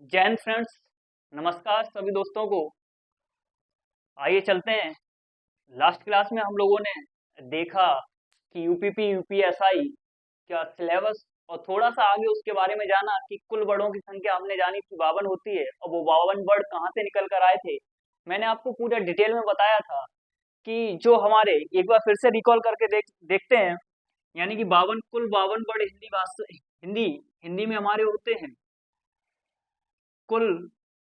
जय हिंद फ्रेंड्स। नमस्कार सभी दोस्तों को। आइए चलते हैं। लास्ट क्लास में हम लोगों ने देखा कि यूपीपी यूपीएसआई क्या सिलेबस और थोड़ा सा आगे उसके बारे में जाना कि कुल वर्डों की संख्या हमने जानी कि 52 होती है और वो 52 वर्ड कहाँ से निकल कर आए थे। मैंने आपको पूरा डिटेल में बताया था कि जो हमारे एक बार फिर से रिकॉल करके देखते हैं। यानी कि 52 कुल 52 वर्ड हिंदी भाषा हिंदी हिंदी में हमारे होते हैं। कुल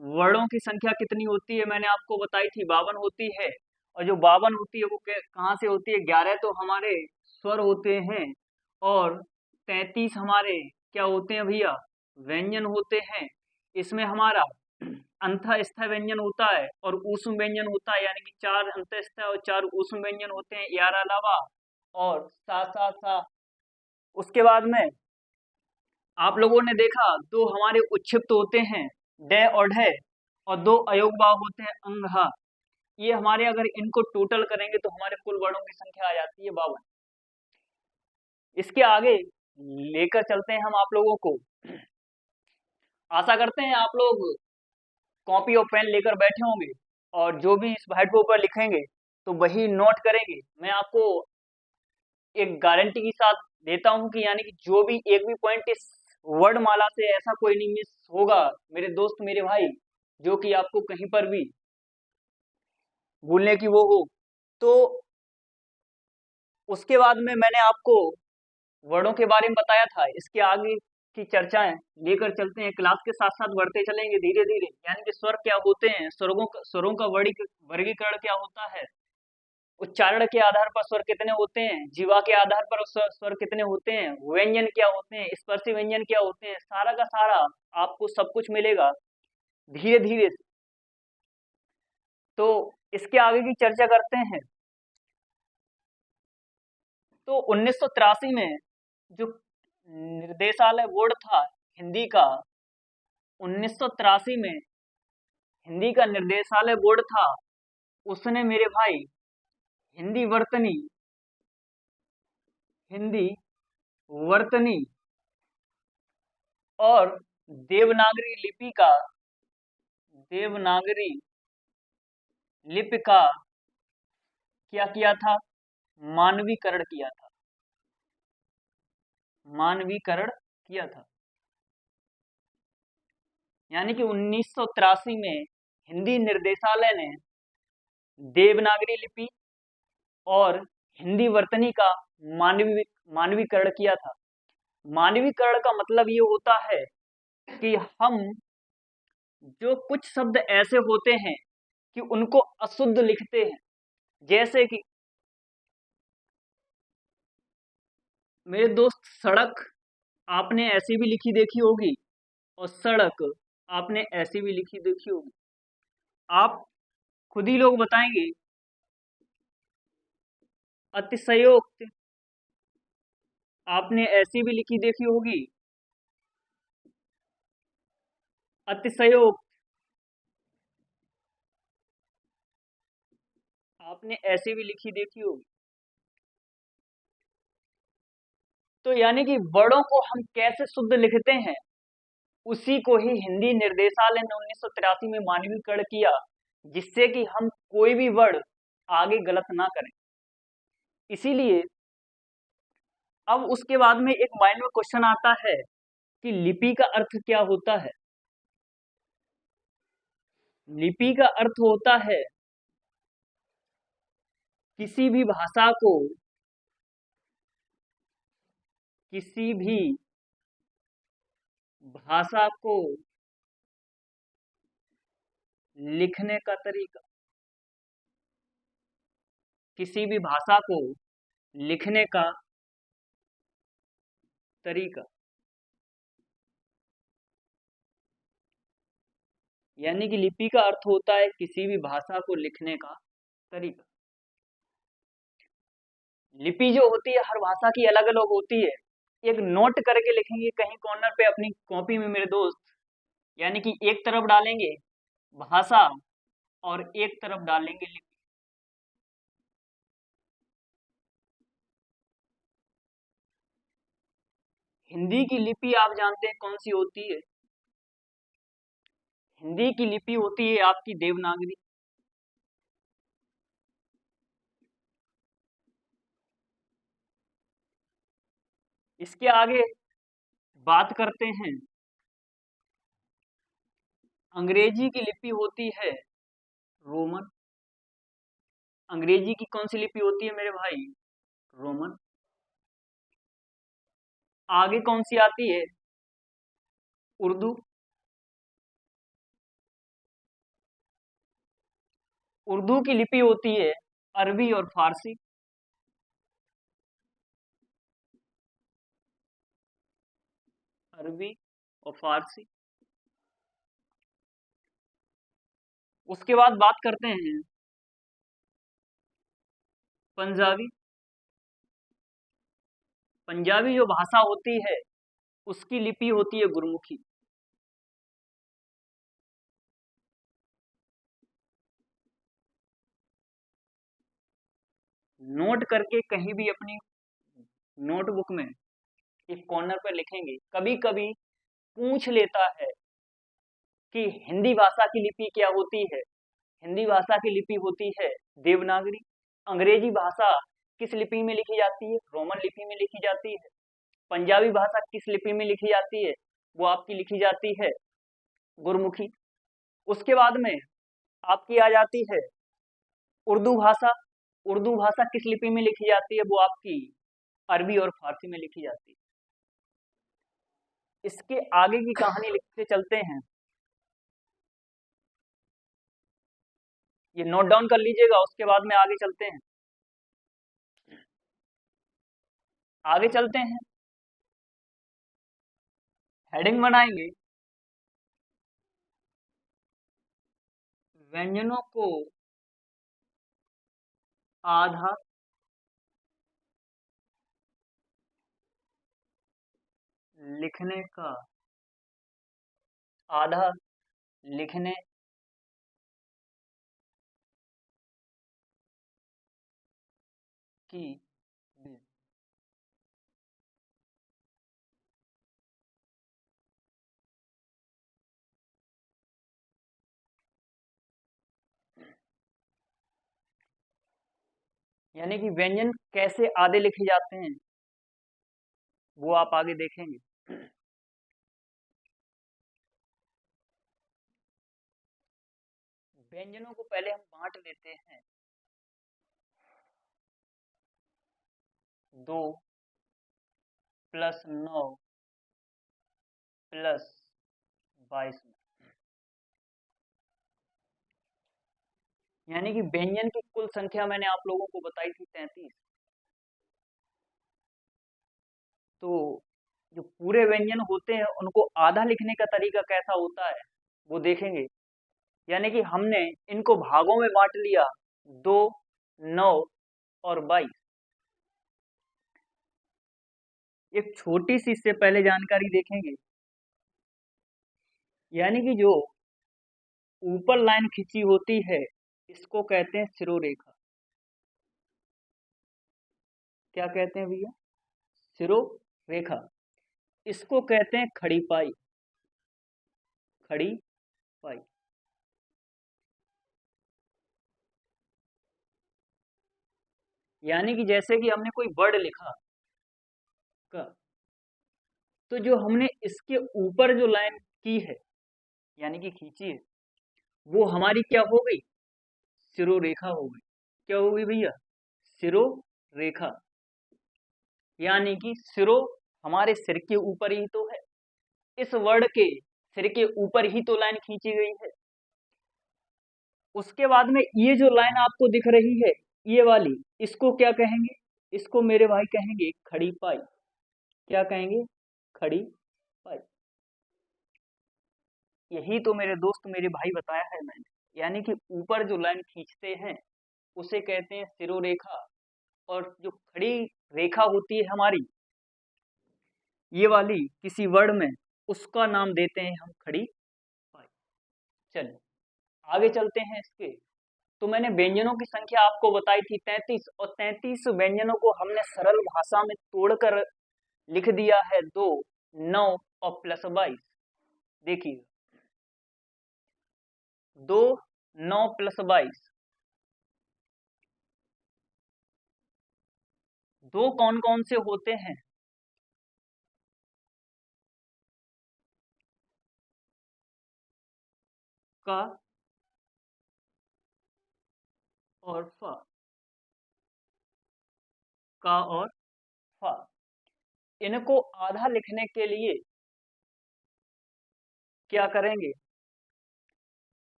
वर्णों की संख्या कितनी होती है मैंने आपको बताई थी 52 होती है। और जो 52 होती है वो कहाँ से होती है? 11 तो हमारे स्वर होते हैं और 33 हमारे क्या होते हैं भैया? व्यंजन होते हैं। इसमें हमारा अंत स्थ व्यंजन होता है और ऊष्म व्यंजन होता है, यानी कि 4 अंत स्थ और 4 ऊष्म व्यंजन होते हैं यार अलावा। और सा सा सा उसके बाद में आप लोगों ने देखा दो हमारे उच्छिप्त होते हैं, डे और ढे, और दो अयोगभाव होते हैं अंग हा। ये हमारे अगर इनको टोटल करेंगे तो हमारे कुल वर्णों की संख्या आ जाती है 52। इसके आगे लेकर चलते हैं हम आप लोगों को। आशा करते हैं आप लोग कॉपी और पेन लेकर बैठे होंगे और जो भी इस व्हाइट बोर्ड पर लिखेंगे तो वही नोट करेंगे। मैं आपको एक गारंटी के साथ देता हूं कि यानी कि जो भी एक भी पॉइंट इस वर्ड माला से ऐसा कोई नहीं मिस होगा मेरे दोस्त मेरे भाई, जो कि आपको कहीं पर भी भूलने की वो हो। तो उसके बाद में मैंने आपको वर्डों के बारे में बताया था। इसके आगे की चर्चाएं लेकर चलते हैं, क्लास के साथ साथ बढ़ते चलेंगे धीरे धीरे। यानी कि स्वर क्या होते हैं, स्वरों का वर्गीकरण क्या होता है, उच्चारण के आधार पर स्वर कितने होते हैं, जीवा के आधार पर स्वर कितने होते हैं, व्यंजन क्या होते हैं, स्पर्शी व्यंजन क्या होते हैं, सारा का सारा आपको सब कुछ मिलेगा धीरे धीरे। तो इसके आगे की चर्चा करते हैं। तो 1983 में जो निर्देशालय बोर्ड था हिंदी का, 1983 में हिंदी का निर्देशालय बोर्ड था, उसने मेरे भाई हिंदी वर्तनी हिंदी वर्तनी और देवनागरी लिपि का देवनागरी लिपि का क्या किया था? मानवीकरण किया था। मानवीकरण किया था। यानी कि 1983 में हिंदी निर्देशालय ने देवनागरी लिपि और हिंदी वर्तनी का मानवीकरण किया था। मानवीकरण का मतलब ये होता है कि हम जो कुछ शब्द ऐसे होते हैं कि उनको अशुद्ध लिखते हैं, जैसे कि मेरे दोस्त सड़क आपने ऐसी भी लिखी देखी होगी और सड़क आपने ऐसी भी लिखी देखी होगी। आप खुद ही लोग बताएंगे। अतिशयोक्त आपने ऐसी भी लिखी देखी होगी। अतिशयोक्त आपने ऐसी भी लिखी देखी होगी। तो यानी कि वर्डों को हम कैसे शुद्ध लिखते हैं, उसी को ही हिंदी निर्देशालय ने 1983 में मानवीकरण किया, जिससे कि हम कोई भी वर्ड आगे गलत ना करें। इसीलिए अब उसके बाद में एक माइंड में क्वेश्चन आता है कि लिपि का अर्थ क्या होता है। लिपि का अर्थ होता है किसी भी भाषा को किसी भी भाषा को लिखने का तरीका। किसी भी भाषा को लिखने का तरीका। यानी कि लिपि का अर्थ होता है किसी भी भाषा को लिखने का तरीका। लिपि जो होती है हर भाषा की अलग अलग होती है। एक नोट करके लिखेंगे कहीं कॉर्नर पे अपनी कॉपी में मेरे दोस्त। यानी कि एक तरफ डालेंगे भाषा और एक तरफ डालेंगे लिपि। हिंदी की लिपि आप जानते हैं कौन सी होती है? हिंदी की लिपि होती है आपकी देवनागरी। इसके आगे बात करते हैं, अंग्रेजी की लिपि होती है रोमन। अंग्रेजी की कौन सी लिपि होती है मेरे भाई? रोमन। आगे कौन सी आती है? उर्दू। उर्दू की लिपि होती है अरबी और फारसी। अरबी और फारसी। उसके बाद बात करते हैं पंजाबी। पंजाबी जो भाषा होती है उसकी लिपि होती है गुरमुखी। नोट करके कहीं भी अपनी नोटबुक में एक कॉर्नर पर लिखेंगे। कभी कभी पूछ लेता है कि हिंदी भाषा की लिपि क्या होती है। हिंदी भाषा की लिपि होती है देवनागरी। अंग्रेजी भाषा किस लिपि में लिखी जाती है? रोमन लिपि में लिखी जाती है। पंजाबी भाषा किस लिपि में लिखी जाती है? वो आपकी लिखी जाती है गुरमुखी। उसके बाद में आपकी आ जाती है उर्दू भाषा। उर्दू भाषा किस लिपि में लिखी जाती है? वो आपकी अरबी और फारसी में लिखी जाती है। इसके आगे की कहानी लिखते चलते हैं। ये नोट डाउन कर लीजिएगा, उसके बाद में आगे चलते हैं। आगे चलते हैं, हेडिंग बनाएंगे, व्यंजनों को आधा लिखने का, आधा लिखने की विधि। यानी कि व्यंजन कैसे आधे लिखे जाते हैं वो आप आगे देखेंगे। व्यंजनों को पहले हम बांट लेते हैं 2+9+22 में। यानी कि व्यंजन की कुल संख्या मैंने आप लोगों को बताई थी 33। तो जो पूरे व्यंजन होते हैं उनको आधा लिखने का तरीका कैसा होता है वो देखेंगे। यानी कि हमने इनको भागों में बांट लिया, 2, 9 और 22। एक छोटी सी इससे पहले जानकारी देखेंगे। यानी कि जो ऊपर लाइन खींची होती है इसको कहते हैं सिरोरेखा। क्या कहते हैं भैया? सिरोरेखा। इसको कहते हैं खड़ी पाई। खड़ी पाई। यानी कि जैसे कि हमने कोई वर्ड लिखा का, तो जो हमने इसके ऊपर जो लाइन की है यानी कि खींची है वो हमारी क्या हो गई? सिरोरेखा हो गई। क्या हो गई भैया? सिरोरेखा। यानी कि सिरो हमारे सिर के ऊपर ही तो है, इस वर्ड के सिर के ऊपर ही तो लाइन खींची गई है। उसके बाद में ये जो लाइन आपको दिख रही है ये वाली, इसको क्या कहेंगे? इसको मेरे भाई कहेंगे खड़ी पाई। क्या कहेंगे? खड़ी पाई। यही तो मेरे दोस्त मेरे भाई बताया है मैंने। यानी कि ऊपर जो लाइन खींचते हैं उसे कहते हैं सिरोरेखा, और जो खड़ी रेखा होती है हमारी ये वाली किसी वर्ड में, उसका नाम देते हैं हम खड़ी पाई। चलिए आगे चलते हैं इसके। तो मैंने व्यंजनों की संख्या आपको बताई थी 33, और 33 व्यंजनों को हमने सरल भाषा में तोड़कर लिख दिया है 2, 9 और +22। देखिए 2 9 + 22। दो कौन कौन से होते हैं? का और फ। का और फ। इनको आधा लिखने के लिए क्या करेंगे?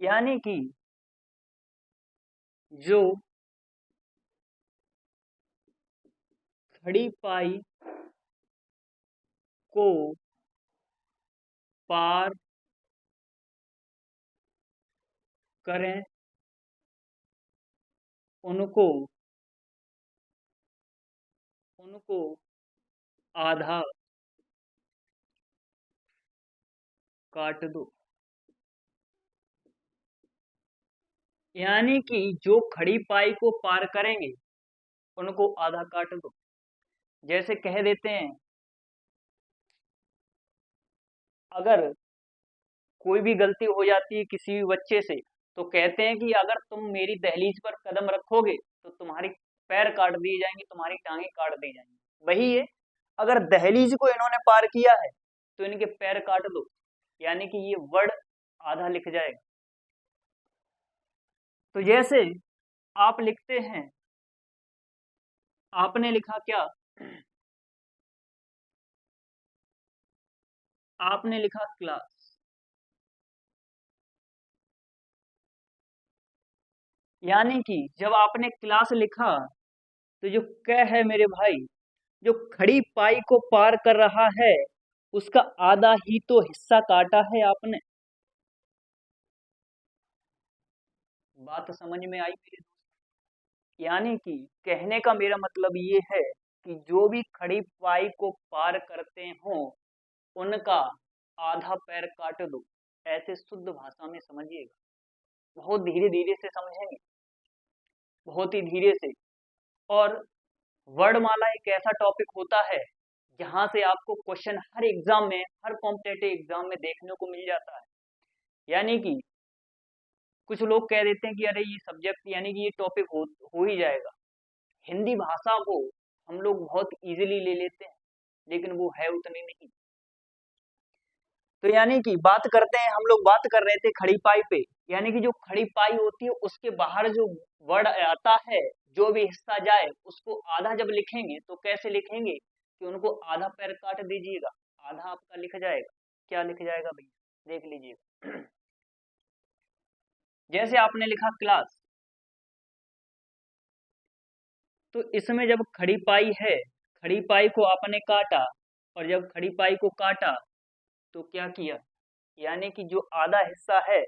यानी कि जो खड़ी पाई को पार करें उनको उनको आधा काट दो। यानी कि जो खड़ी पाई को पार करेंगे उनको आधा काट दो। जैसे कह देते हैं, अगर कोई भी गलती हो जाती है किसी भी बच्चे से, तो कहते हैं कि अगर तुम मेरी दहलीज पर कदम रखोगे तो तुम्हारी पैर काट दिए जाएंगे, तुम्हारी टांगे काट दी जाएंगी। वही है, अगर दहलीज को इन्होंने पार किया है तो इनके पैर काट दो। यानी कि ये वर्ड आधा लिख जाएगा। तो जैसे आप लिखते हैं, आपने लिखा क्या? आपने लिखा क्लास। यानी कि जब आपने क्लास लिखा तो जो क है मेरे भाई, जो खड़ी पाई को पार कर रहा है उसका आधा ही तो हिस्सा काटा है आपने। बात समझ में आई मेरे दोस्त? यानी कि कहने का मेरा मतलब ये है कि जो भी खड़ी पाई को पार करते हो उनका आधा पैर काट दो। ऐसे शुद्ध भाषा में समझिएगा। बहुत धीरे धीरे से समझेंगे, बहुत ही धीरे से। और वर्णमाला एक ऐसा टॉपिक होता है जहां से आपको क्वेश्चन हर एग्जाम में, हर कॉम्पिटेटिव एग्जाम में देखने को मिल जाता है। यानी कि कुछ लोग कह देते हैं कि अरे ये सब्जेक्ट, यानी कि ये टॉपिक हो ही जाएगा। हिंदी भाषा को हम लोग बहुत इजीली ले लेते हैं, लेकिन वो है उतनी नहीं। तो यानी कि बात करते हैं, हम लोग बात कर रहे थे खड़ी पाई पे। यानी कि जो खड़ी पाई होती है उसके बाहर जो वर्ड आता है, जो भी हिस्सा जाए उसको आधा जब लिखेंगे तो कैसे लिखेंगे कि उनको आधा पैर काट दीजिएगा, आधा आपका लिख जाएगा। क्या लिख जाएगा भैया, देख लीजिएगा। जैसे आपने लिखा क्लास, तो इसमें जब खड़ी पाई है, खड़ी पाई को आपने काटा, और जब खड़ी पाई को काटा तो क्या किया? यानी कि जो आधा हिस्सा है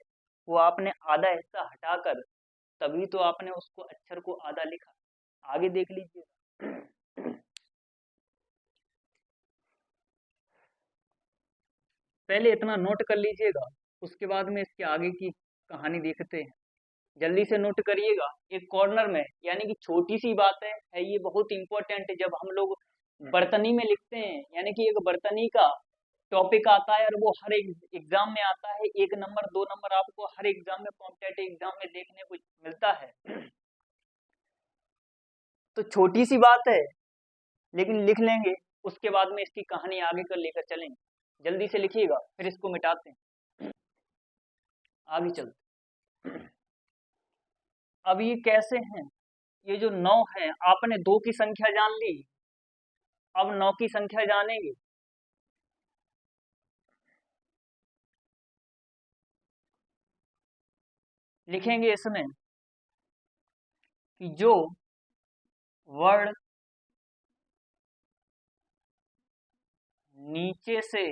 वो आपने आधा हिस्सा हटाकर, तभी तो आपने उसको अक्षर को आधा लिखा। आगे देख लीजिए। पहले इतना नोट कर लीजिएगा, उसके बाद में इसके आगे की कहानी देखते हैं। जल्दी से नोट करिएगा एक कॉर्नर में। यानी कि छोटी सी बात है ये बहुत इंपॉर्टेंट है। जब हम लोग बर्तनी में लिखते हैं, यानी कि एक बर्तनी का टॉपिक आता है और वो हर एक एग्जाम में आता है, 1 नंबर 2 नंबर आपको हर एग्जाम में, कॉम्पिटेटिव एग्जाम में देखने को मिलता है। तो छोटी सी बात है लेकिन लिख लेंगे, उसके बाद में इसकी कहानी आगे कर लेकर चलेंगे। जल्दी से लिखिएगा, फिर इसको मिटाते हैं, आगे चलते। अब ये कैसे हैं? ये जो 9 है, आपने 2 की संख्या जान ली, अब 9 की संख्या जानेंगे। लिखेंगे इसमें कि जो वर्ड नीचे से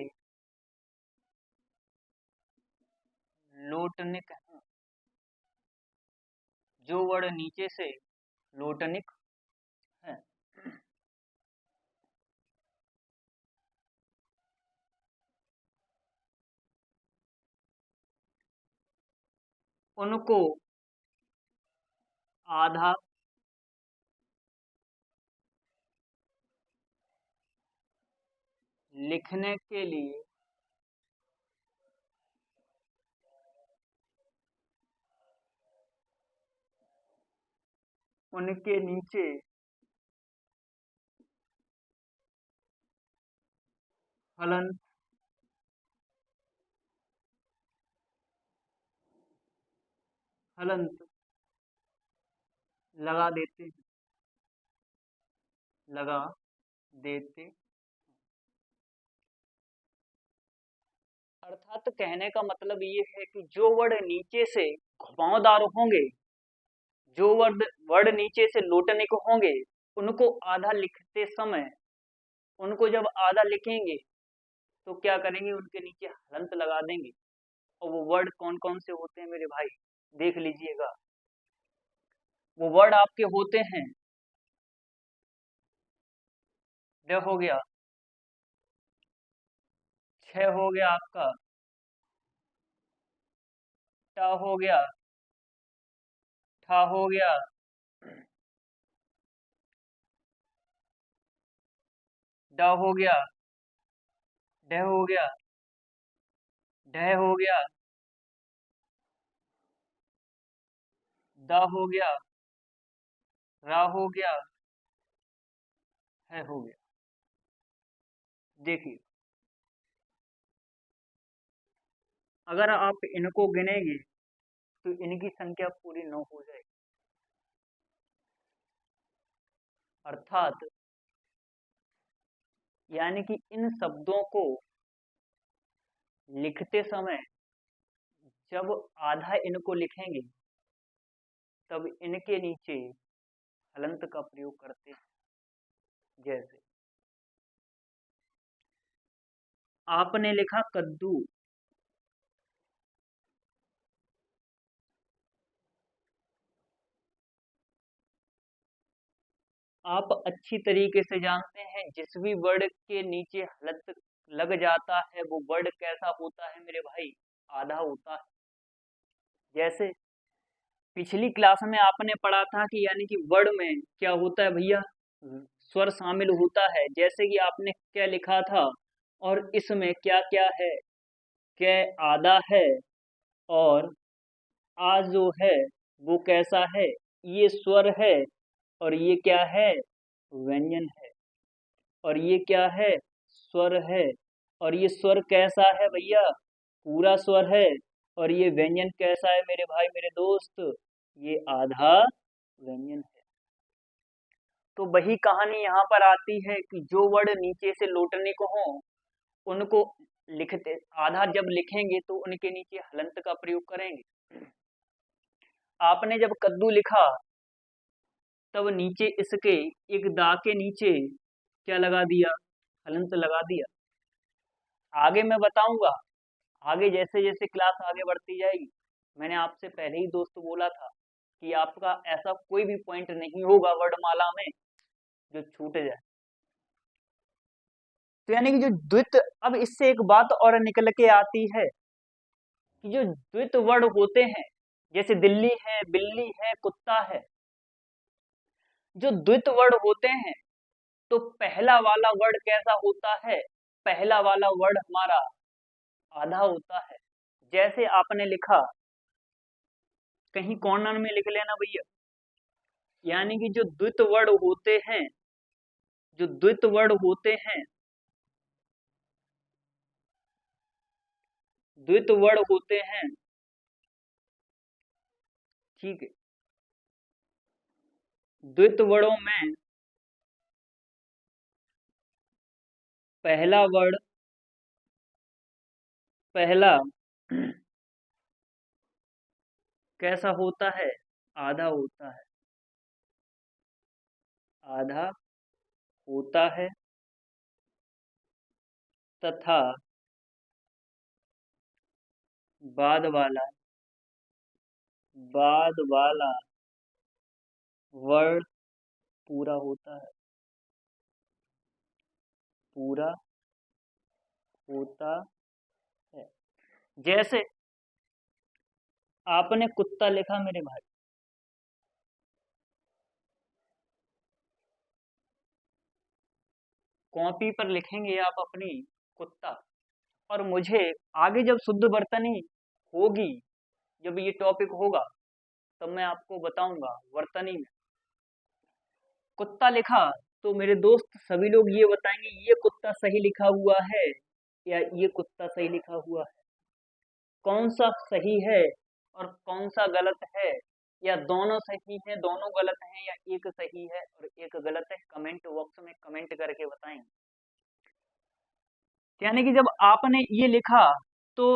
लोटनिक है, जो वर्ड नीचे से लोटनिक है, उनको आधा लिखने के लिए उनके नीचे हलंत हलंत लगा देते हैं, लगा देते। अर्थात कहने का मतलब ये है कि जो वर्ड नीचे से घुमावदार होंगे, जो वर्ड वर्ड नीचे से लोटने को होंगे, उनको आधा लिखते समय, उनको जब आधा लिखेंगे तो क्या करेंगे, उनके नीचे हलंत लगा देंगे। और वो वर्ड कौन कौन से होते हैं मेरे भाई, देख लीजिएगा। वो वर्ड आपके होते हैं, ड हो गया, छ हो गया आपका, टा हो गया, ठा हो गया, ड हो गया, ढ हो गया, ढ हो गया, द हो गया, रा हो गया, है हो गया। देखिए, अगर आप इनको गिनेंगे तो इनकी संख्या पूरी 9 हो जाएगी। अर्थात यानी कि इन शब्दों को लिखते समय जब आधा इनको लिखेंगे तब इनके नीचे हलंत का प्रयोग करते हैं। जैसे आपने लिखा कद्दू, आप अच्छी तरीके से जानते हैं जिस भी वर्ड के नीचे हलंत लग जाता है वो वर्ड कैसा होता है मेरे भाई, आधा होता है। जैसे पिछली क्लास में आपने पढ़ा था कि यानी कि वर्ड में क्या होता है भैया, स्वर शामिल होता है। जैसे कि आपने क्या लिखा था, और इसमें क्या क्या है, क्या आधा है, और आ जो है वो कैसा है, ये स्वर है, और ये क्या है, व्यंजन है, और ये क्या है, स्वर है, और ये स्वर कैसा है भैया, पूरा स्वर है, और ये व्यंजन कैसा है मेरे भाई मेरे दोस्त, ये आधा व्यंजन है। तो वही कहानी यहाँ पर आती है कि जो वर्ड नीचे से लौटने को हो उनको लिखते, आधा जब लिखेंगे तो उनके नीचे हलंत का प्रयोग करेंगे। आपने जब कद्दू लिखा तब नीचे इसके एक दा के नीचे क्या लगा दिया, हलंत लगा दिया। आगे मैं बताऊंगा, आगे जैसे जैसे क्लास आगे बढ़ती जाएगी, मैंने आपसे पहले ही दोस्त बोला था कि आपका ऐसा कोई भी पॉइंट नहीं होगा वर्णमाला में जो छूट जाए। तो यानी कि जो द्वित, अब इससे एक बात और निकल के आती है कि जो द्वित वर्ड होते हैं, जैसे दिल्ली है, बिल्ली है, कुत्ता है, जो द्वित वर्ड होते हैं तो पहला वाला वर्ड कैसा होता है, पहला वाला वर्ड हमारा आधा होता है। जैसे आपने लिखा, कहीं कॉर्नर में लिख लेना भैया, यानी कि जो द्वित वर्ड होते हैं, जो द्वित वर्ड होते हैं, द्वित वर्ड होते हैं, ठीक है, द्वित वर्डों में पहला वर्ड, पहला कैसा होता है, आधा होता है, आधा होता है, तथा बाद वाला, बाद वाला वर्ड पूरा होता है, पूरा होता है। जैसे आपने कुत्ता लिखा मेरे भाई, कॉपी पर लिखेंगे आप अपनी कुत्ता, और मुझे आगे जब शुद्ध वर्तनी होगी, जब ये टॉपिक होगा तब मैं आपको बताऊंगा वर्तनी में कुत्ता लिखा तो मेरे दोस्त सभी लोग ये बताएंगे ये कुत्ता सही लिखा हुआ है या ये कुत्ता सही लिखा हुआ है। कौन सा सही है और कौन सा गलत है, या दोनों सही है दोनों गलत हैं, या एक सही है और एक गलत है, कमेंट बॉक्स में कमेंट करके बताएंगे। यानी कि जब आपने ये लिखा तो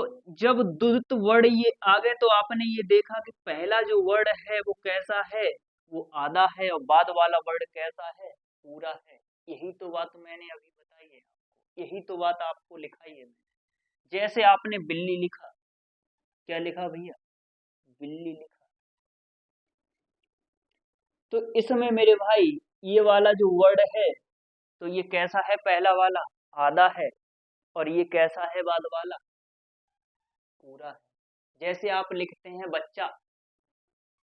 जब द्वित वर्ड ये आ गए तो आपने ये देखा कि पहला जो वर्ड है वो कैसा है, वो आधा है, और बाद वाला वर्ड कैसा है, पूरा है। यही तो बात मैंने अभी बताई है आपको, यही तो बात आपको लिखाई है मैंने। जैसे आपने बिल्ली लिखा, क्या लिखा भैया, बिल्ली लिखा, तो इसमें मेरे भाई ये वाला जो वर्ड है तो ये कैसा है, पहला वाला आधा है, और ये कैसा है बाद वाला, पूरा है। जैसे आप लिखते हैं बच्चा,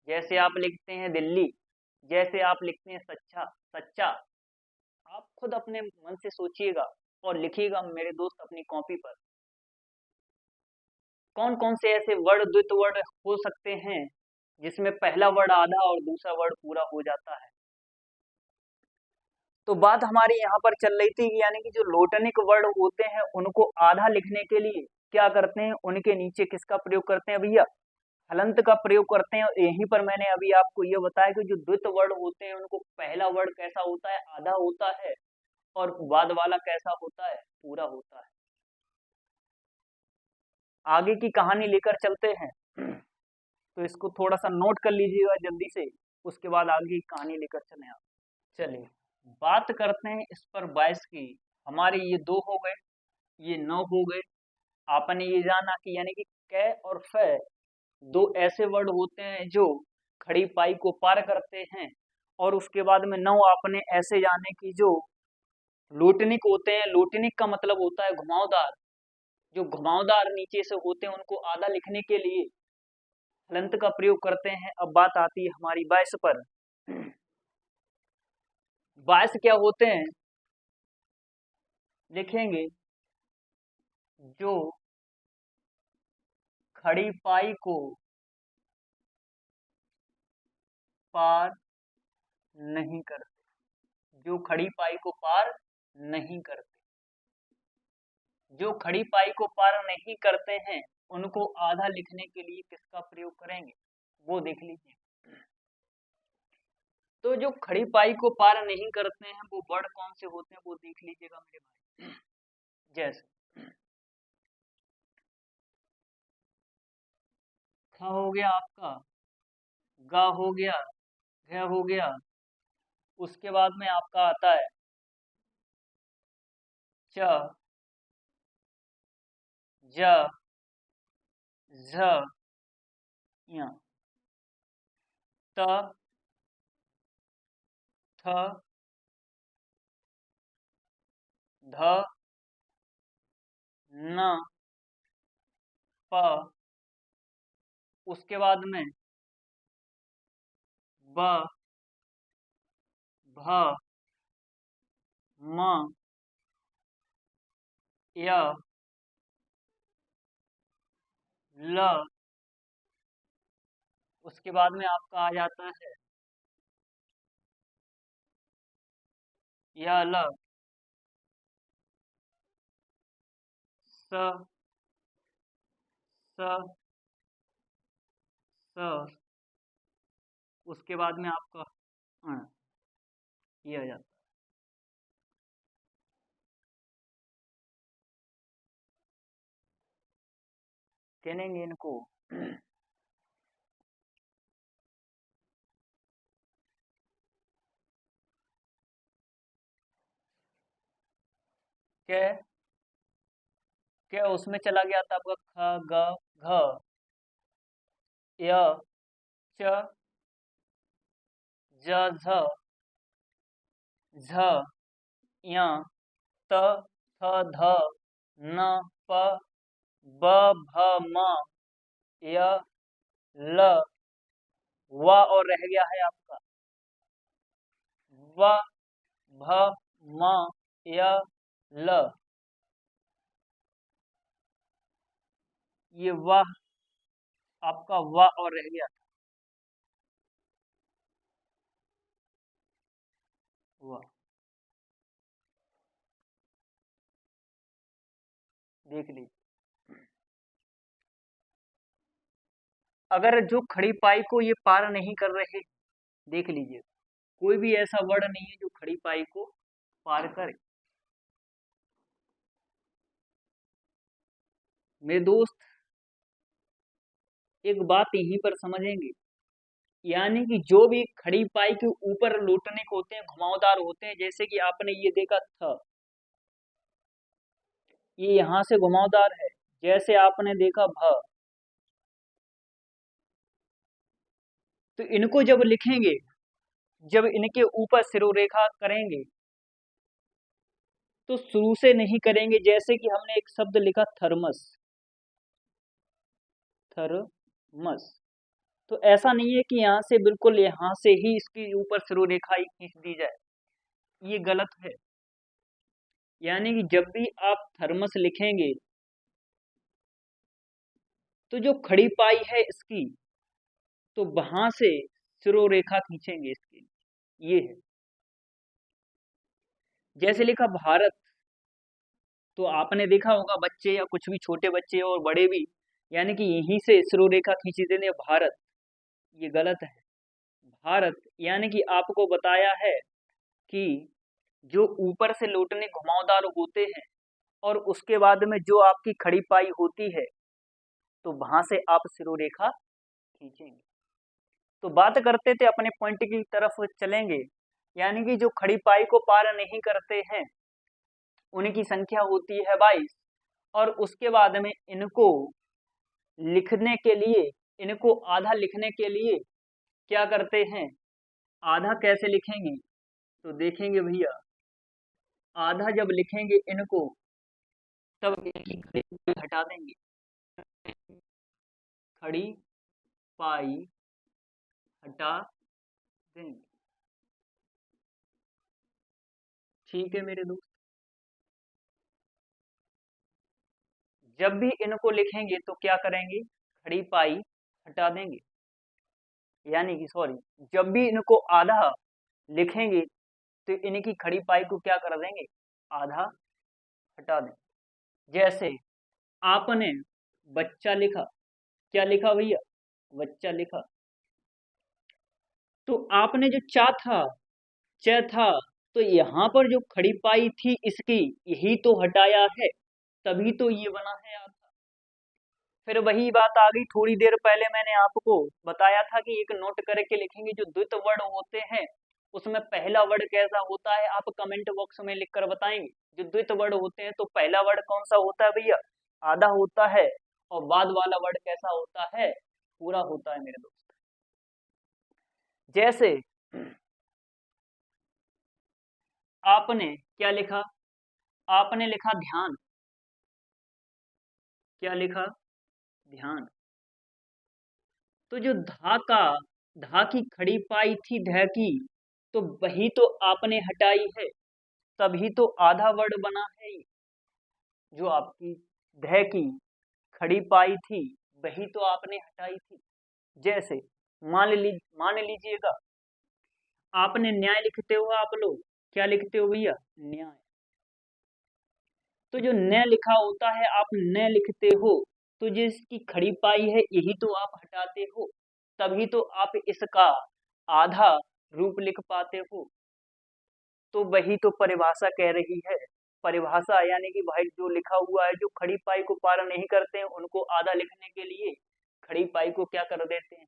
जैसे आप लिखते हैं दिल्ली, जैसे आप लिखते हैं सच्चा सच्चा, आप खुद अपने मन से सोचिएगा और लिखिएगा मेरे दोस्त अपनी कॉपी पर। कौन कौन से ऐसे वर्ड द्वित वर्ड हो सकते हैं जिसमें पहला वर्ड आधा और दूसरा वर्ड पूरा हो जाता है। तो बात हमारी यहाँ पर चल रही थी, यानी कि जो लोटनिक वर्ड होते हैं उनको आधा लिखने के लिए क्या करते हैं, उनके नीचे किसका प्रयोग करते हैं भैया, हलंत का प्रयोग करते हैं। और यहीं पर मैंने अभी आपको ये बताया कि जो द्वित वर्ड होते हैं उनको पहला वर्ड कैसा होता है, आधा होता है, और बाद वाला कैसा होता है, पूरा होता है। आगे की कहानी लेकर चलते हैं तो इसको थोड़ा सा नोट कर लीजिएगा जल्दी से, उसके बाद आगे की कहानी लेकर चले आप। चलिए बात करते हैं इस पर 22 की। हमारे ये 2 हो गए, ये 9 हो गए। आपने ये जाना कि यानी कि कै और फै 2 ऐसे वर्ड होते हैं जो खड़ी पाई को पार करते हैं, और उसके बाद में 9 आपने ऐसे जाने कि जो लोटनिक होते हैं। लोटनिक का मतलब होता है घुमावदार, जो घुमावदार नीचे से होते हैं उनको आधा लिखने के लिए हलंत का प्रयोग करते हैं। अब बात आती है हमारी 22 पर। 22 क्या होते हैं, लिखेंगे जो खड़ी पाई को पार नहीं करते, जो खड़ी पाई को पार नहीं करते, जो खड़ी पाई को पार नहीं करते हैं उनको आधा लिखने के लिए किसका प्रयोग करेंगे, वो देख लीजिए। तो जो खड़ी पाई को पार नहीं करते हैं वो वर्ड कौन से होते हैं वो देख लीजिएगा मेरे भाई। जैसे ख हो गया आपका, गा हो गया, घ हो गया, उसके बाद में आपका आता है च, ज, झ, य, त, थ, ध, न, प, उसके बाद में ब, भ, म, य, ल, उसके बाद में आपका आ जाता है य, ल, स, स, स, उसके बाद में आपका ये आ जाता है। कहेंगे इनको क्या, क्या उसमें चला गया था आपका ख, ग, घ, य, च, ज, झ, झ, य, त, थ, ध, न, प, ब, भ, म, य, ल, व, और रह गया है आपका व, भ, म, य, ल। ये वह आपका व और रह गया। हुआ। देख लीजिए, अगर जो खड़ी पाई को ये पार नहीं कर रहे, देख लीजिए कोई भी ऐसा वर्ड नहीं है जो खड़ी पाई को पार करे। मेरे दोस्त एक बात यहीं पर समझेंगे, यानी कि जो भी खड़ी पाई के ऊपर लौटने को होते हैं, घुमावदार होते हैं, जैसे कि आपने ये देखा था, ये यहां से घुमावदार है। जैसे आपने देखा भ, तो इनको जब लिखेंगे, जब इनके ऊपर सिरोरेखा करेंगे तो शुरू से नहीं करेंगे। जैसे कि हमने एक शब्द लिखा थर्मस, थर्मस, तो ऐसा नहीं है कि यहाँ से बिल्कुल यहाँ से ही इसके ऊपर सिरोरेखा ही खींच दी जाए, ये गलत है। यानी कि जब भी आप थर्मस लिखेंगे तो जो खड़ी पाई है इसकी, तो वहां से सिरोरेखा खींचेंगे इसके, ये है। जैसे लिखा भारत, तो आपने देखा होगा बच्चे या कुछ भी छोटे बच्चे और बड़े भी, यानी कि यहीं से सिरोरेखा खींच देते हैं भारत, ये गलत है। भारत यानी कि आपको बताया है कि जो ऊपर से लौटने घुमावदार होते हैं और उसके बाद में जो आपकी खड़ी पाई होती है, तो वहां से आप सिरोरेखा खींचेंगे। तो बात करते थे, अपने पॉइंट की तरफ चलेंगे, यानी कि जो खड़ी पाई को पार नहीं करते हैं उनकी संख्या होती है 22, और उसके बाद में इनको लिखने के लिए, इनको आधा लिखने के लिए क्या करते हैं, आधा कैसे लिखेंगे, तो देखेंगे भैया, आधा जब लिखेंगे इनको, तब इनकी खड़ी पाई हटा देंगे, खड़ी पाई हटा देंगे। ठीक है मेरे दोस्त, जब भी इनको लिखेंगे तो क्या करेंगे, खड़ी पाई हटा देंगे। यानी कि सॉरी, जब भी इनको आधा लिखेंगे तो इनकी खड़ी पाई को क्या कर देंगे, आधा हटा देंगे। जैसे आपने बच्चा लिखा, क्या लिखा भैया, बच्चा लिखा, तो आपने जो चा था, च था, तो यहाँ पर जो खड़ी पाई थी इसकी, यही तो हटाया है, तभी तो ये बना है आधा। फिर वही बात आ गई, थोड़ी देर पहले मैंने आपको बताया था कि एक नोट करके लिखेंगे, जो द्वित वर्ड होते हैं उसमें पहला वर्ड कैसा होता है, आप कमेंट बॉक्स में लिखकर बताएंगे। जो द्वित वर्ड होते हैं तो पहला वर्ड कौन सा होता है भैया, आधा होता है, और बाद वाला वर्ड कैसा होता है, पूरा होता है मेरे दोस्त। जैसे आपने क्या लिखा, आपने लिखा ध्यान, क्या लिखा, ध्यान, तो जो धा का, धा की खड़ी पाई थी ध की, तो वही तो आपने हटाई है, तभी तो आधा वर्ड बना है ये। जो आपकी ध की खड़ी पाई थी वही तो आपने हटाई थी। जैसे मान लीजिएगा आपने न्याय लिखते हो, आप लोग क्या लिखते हो भैया, न्याय, तो जो न लिखा होता है आप न लिखते हो, तो जिसकी खड़ी पाई है यही तो आप हटाते हो, तभी तो आप इसका आधा रूप लिख पाते हो। तो वही तो परिभाषा कह रही है, परिभाषा यानी कि भाई जो लिखा हुआ है, जो खड़ी पाई को पार नहीं करते हैं उनको आधा लिखने के लिए खड़ी पाई को क्या कर देते हैं,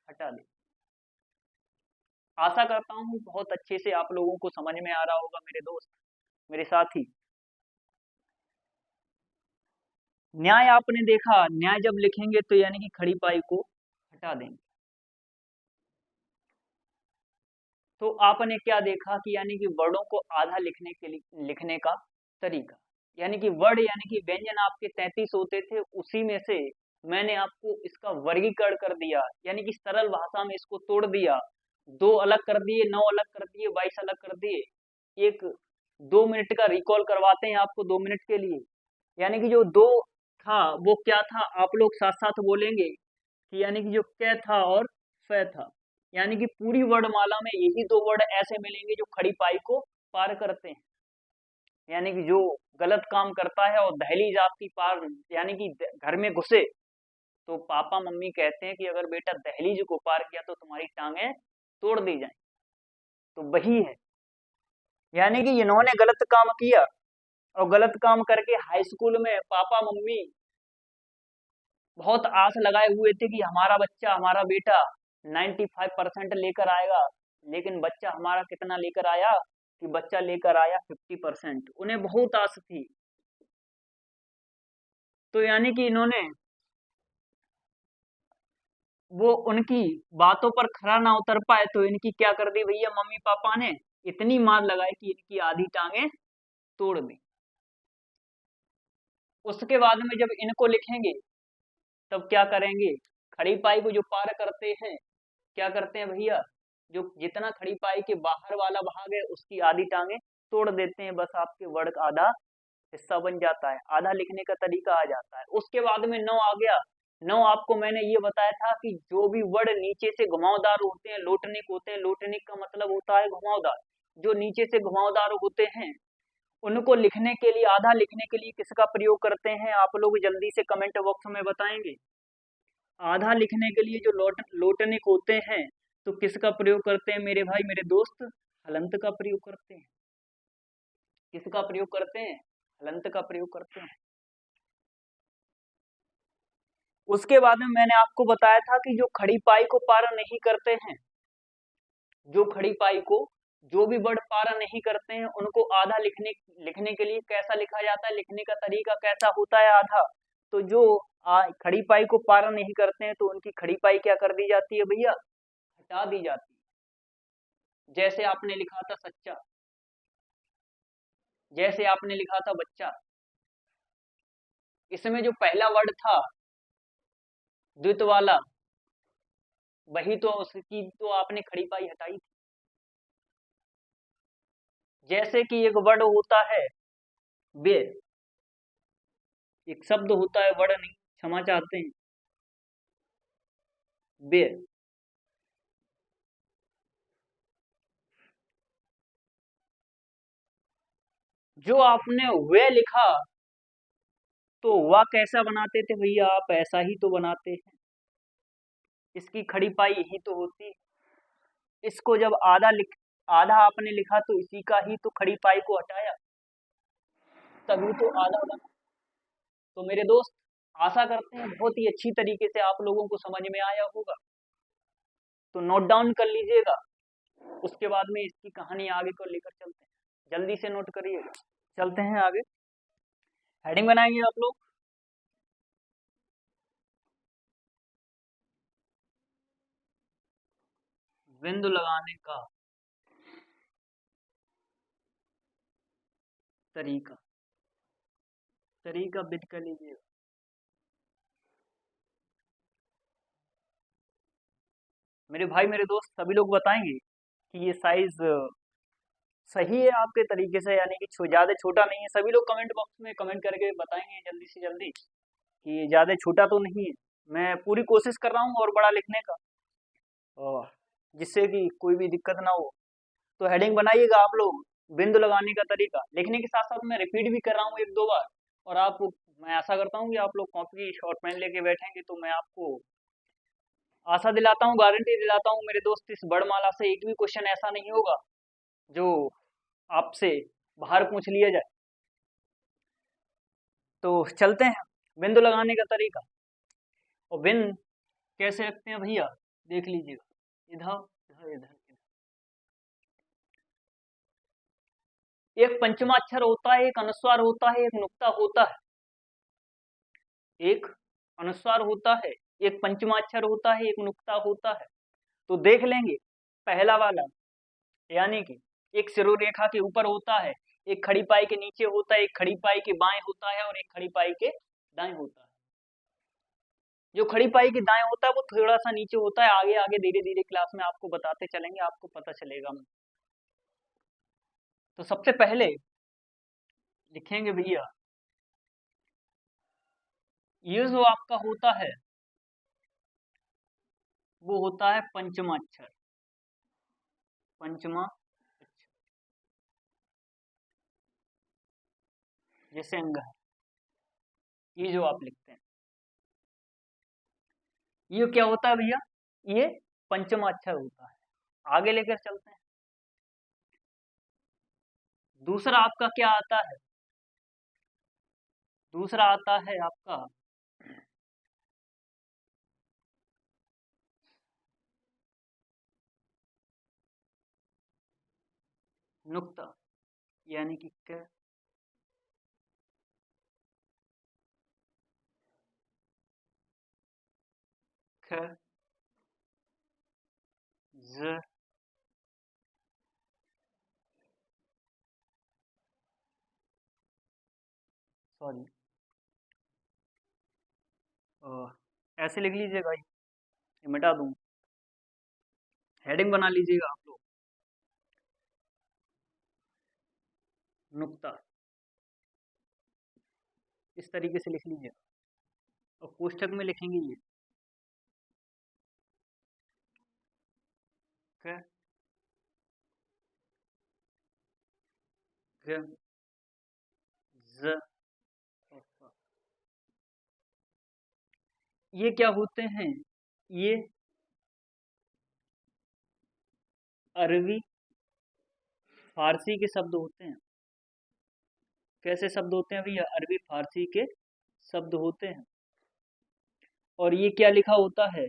हटा दे। आशा करता हूँ बहुत अच्छे से आप लोगों को समझ में आ रहा होगा मेरे दोस्त, मेरे साथी। न्याय आपने देखा, न्याय जब लिखेंगे तो यानी कि खड़ी पाई को हटा देंगे। तो आपने क्या देखा कि यानी कि वर्डों को आधा लिखने के लिए, लिखने का तरीका, यानी कि वर्ड यानी कि व्यंजन आपके 33 होते थे, उसी में से मैंने आपको इसका वर्गीकरण कर दिया, यानी कि सरल भाषा में इसको तोड़ दिया, 2 अलग कर दिए, 9 अलग कर दिए, 22 अलग कर दिए। एक 2 मिनट का रिकॉल करवाते हैं आपको 2 मिनट के लिए, यानी कि जो 2 था वो क्या था, आप लोग साथ साथ बोलेंगे कि यानी कि जो क था और फ था, यानी कि पूरी वर्णमाला में यही दो वर्ड ऐसे मिलेंगे जो खड़ी पाई को पार करते हैं। यानी कि जो गलत काम करता है और दहलीज आपकी पार यानी कि घर में घुसे तो पापा मम्मी कहते हैं कि अगर बेटा दहलीज को पार किया तो तुम्हारी टांगें तोड़ दी जाए। तो वही है, यानी कि इन्होंने गलत काम किया और गलत काम करके हाई स्कूल में पापा मम्मी बहुत आस लगाए हुए थे कि हमारा बच्चा हमारा बेटा 95% लेकर आएगा, लेकिन बच्चा हमारा कितना लेकर आया कि बच्चा लेकर आया 50%। उन्हें बहुत आस थी। तो यानी कि इन्होंने वो उनकी बातों पर खरा ना उतर पाए तो इनकी क्या कर दी भैया मम्मी पापा ने, इतनी मार लगाई कि इनकी आधी टांगें तोड़ दी। उसके बाद में जब इनको लिखेंगे तब क्या करेंगे, खड़ी पाई को जो पार करते हैं क्या करते हैं भैया, जो जितना खड़ी पाई के बाहर वाला भाग है उसकी आधी टांगें तोड़ देते हैं। बस आपके वर्ड का आधा हिस्सा बन जाता है, आधा लिखने का तरीका आ जाता है। उसके बाद में 9 आ गया। 9 आपको मैंने ये बताया था कि जो भी वर्ड नीचे से घुमावदार होते हैं लोटनिक होते हैं। लोटनिक का मतलब होता है घुमावदार। जो नीचे से घुमावदार होते हैं उनको लिखने के लिए, आधा लिखने के लिए किसका प्रयोग करते हैं, आप लोग जल्दी से कमेंट बॉक्स में बताएंगे। आधा लिखने के लिए जो लोटनिक होते हैं तो किसका प्रयोग करते हैं मेरे भाई मेरे दोस्त, हलंत का प्रयोग करते हैं। किसका प्रयोग करते हैं, हलंत का प्रयोग करते हैं। उसके बाद में मैंने आपको बताया था कि जो खड़ी पाई को पार नहीं करते हैं, जो खड़ी पाई को जो भी वर्ड पार नहीं करते हैं उनको आधा लिखने के लिए कैसा लिखा जाता है, लिखने का तरीका कैसा होता है आधा। तो जो खड़ी पाई को पार नहीं करते हैं तो उनकी खड़ी पाई क्या कर दी जाती है भैया, हटा दी जाती है। जैसे आपने लिखा था सच्चा, जैसे आपने लिखा था बच्चा, इसमें जो पहला वर्ड था द्वित वाला वही तो उसकी तो आपने खड़ी पाई हटाई थी। जैसे कि एक वर्ड होता है बे, एक शब्द होता है वर्ड नहीं, क्षमा चाहते हैं, बे। जो आपने वे लिखा तो वह कैसा बनाते थे भैया, आप ऐसा ही तो बनाते हैं। इसकी खड़ी पाई यही तो होती है। इसको जब आधा आपने लिखा तो इसी का ही तो खड़ी पाई को हटाया, तभी तो आधा बना। तो मेरे दोस्त आशा करते हैं बहुत ही अच्छी तरीके से आप लोगों को समझ में आया होगा। तो नोट डाउन कर लीजिएगा, उसके बाद में इसकी कहानी आगे को लेकर चलते हैं। जल्दी से नोट करिएगा, चलते हैं आगे। हेडिंग बनाएंगे आप लोग, बिंदु लगाने का तरीका, तरीका बिद कर लीजिएगा। मेरे भाई मेरे दोस्त सभी लोग बताएंगे कि ये साइज सही है आपके तरीके से, यानी कि ज्यादा छोटा नहीं है। सभी लोग कमेंट बॉक्स में कमेंट करके बताएंगे जल्दी से जल्दी कि ये ज्यादा छोटा तो नहीं है। मैं पूरी कोशिश कर रहा हूँ और बड़ा लिखने का, और जिससे कि कोई भी दिक्कत ना हो। तो हेडिंग बनाइएगा आप लोग, बिंदु लगाने का तरीका। लिखने के साथ साथ मैं रिपीट भी कर रहा हूँ एक दो बार, और आप, मैं आशा करता हूँ कि आप लोग कॉपी शॉर्ट पेन लेके बैठेंगे। तो मैं आपको आशा दिलाता हूँ, गारंटी दिलाता हूँ मेरे दोस्त, इस वर्णमाला से एक भी क्वेश्चन ऐसा नहीं होगा जो आपसे बाहर पूछ लिया जाए। तो चलते हैं, बिंदु लगाने का तरीका। और बिंदु कैसे रखते हैं भैया, देख लीजिएगा, इधर इधर इधर। एक पंचमाक्षर होता है, एक अनुस्वार होता है, एक नुक्ता होता है। एक अनुस्वार होता है, एक पंचमाक्षर होता है, एक नुक्ता होता है। तो देख लेंगे पहला वाला, यानी कि एक सिरोरेखा के ऊपर होता है, एक खड़ी पाई के नीचे होता है, एक खड़ी पाई के बाएं होता है और एक खड़ी पाई के दाएं होता है। जो खड़ी पाई के दाएं होता है वो थोड़ा सा नीचे होता है। आगे आगे धीरे धीरे क्लास में आपको बताते चलेंगे, आपको पता चलेगा। तो सबसे पहले लिखेंगे भैया, ये जो आपका होता है वो होता है पंचमाक्षर। पंचमा, जैसे अंग है, ये जो आप लिखते हैं, ये क्या होता है भैया, ये पंचमा अक्षर होता है। आगे लेकर चलते हैं। दूसरा आपका क्या आता है, दूसरा आता है आपका नुक्ता, यानी कि क, ख, ज, सॉरी, ऐसे लिख लीजिएगा, ये मिटा दूं, हेडिंग बना लीजिएगा आप लोग, नुक्ता, इस तरीके से लिख लीजिए और कोष्ठक में लिखेंगे ये क, ग, ज, और फ। ये क्या होते हैं, ये अरबी फारसी के शब्द होते हैं। कैसे शब्द होते हैं भैया, अरबी फारसी के शब्द होते हैं। और ये क्या लिखा होता है,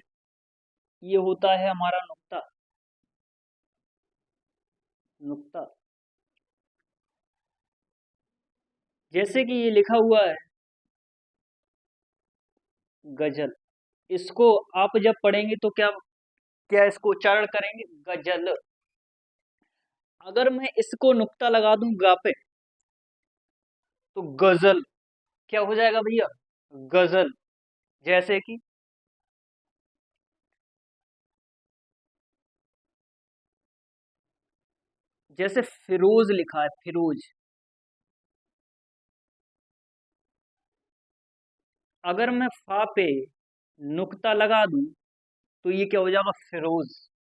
ये होता है हमारा नुक्ता, नुक्ता। जैसे कि ये लिखा हुआ है गजल, इसको आप जब पढ़ेंगे तो क्या क्या इसको उच्चारण करेंगे, गजल। अगर मैं इसको नुक्ता लगा दूं गा पे, तो गजल क्या हो जाएगा भैया, गजल। जैसे कि जैसे फिरोज लिखा है, फिरोज, अगर मैं फा पे नुक्ता लगा दूं तो ये क्या हो जाएगा, फिरोज।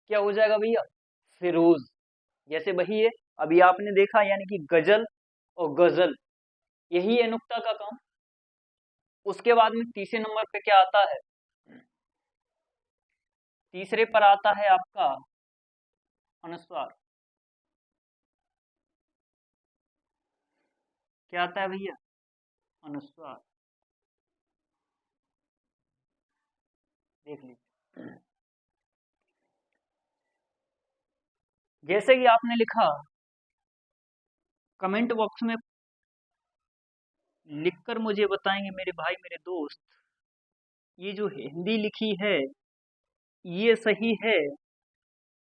क्या हो जाएगा भैया, फिरोज। जैसे वही है, अभी आपने देखा, यानी कि गजल और गजल, यही है नुक्ता का काम। उसके बाद में तीसरे नंबर पे क्या आता है, तीसरे पर आता है आपका अनुस्वार। क्या आता है भैया, अनुस्वार, देख लीजिए। जैसे कि आपने लिखा, कमेंट बॉक्स में लिखकर मुझे बताएंगे मेरे भाई मेरे दोस्त, ये जो हिंदी लिखी है ये सही है,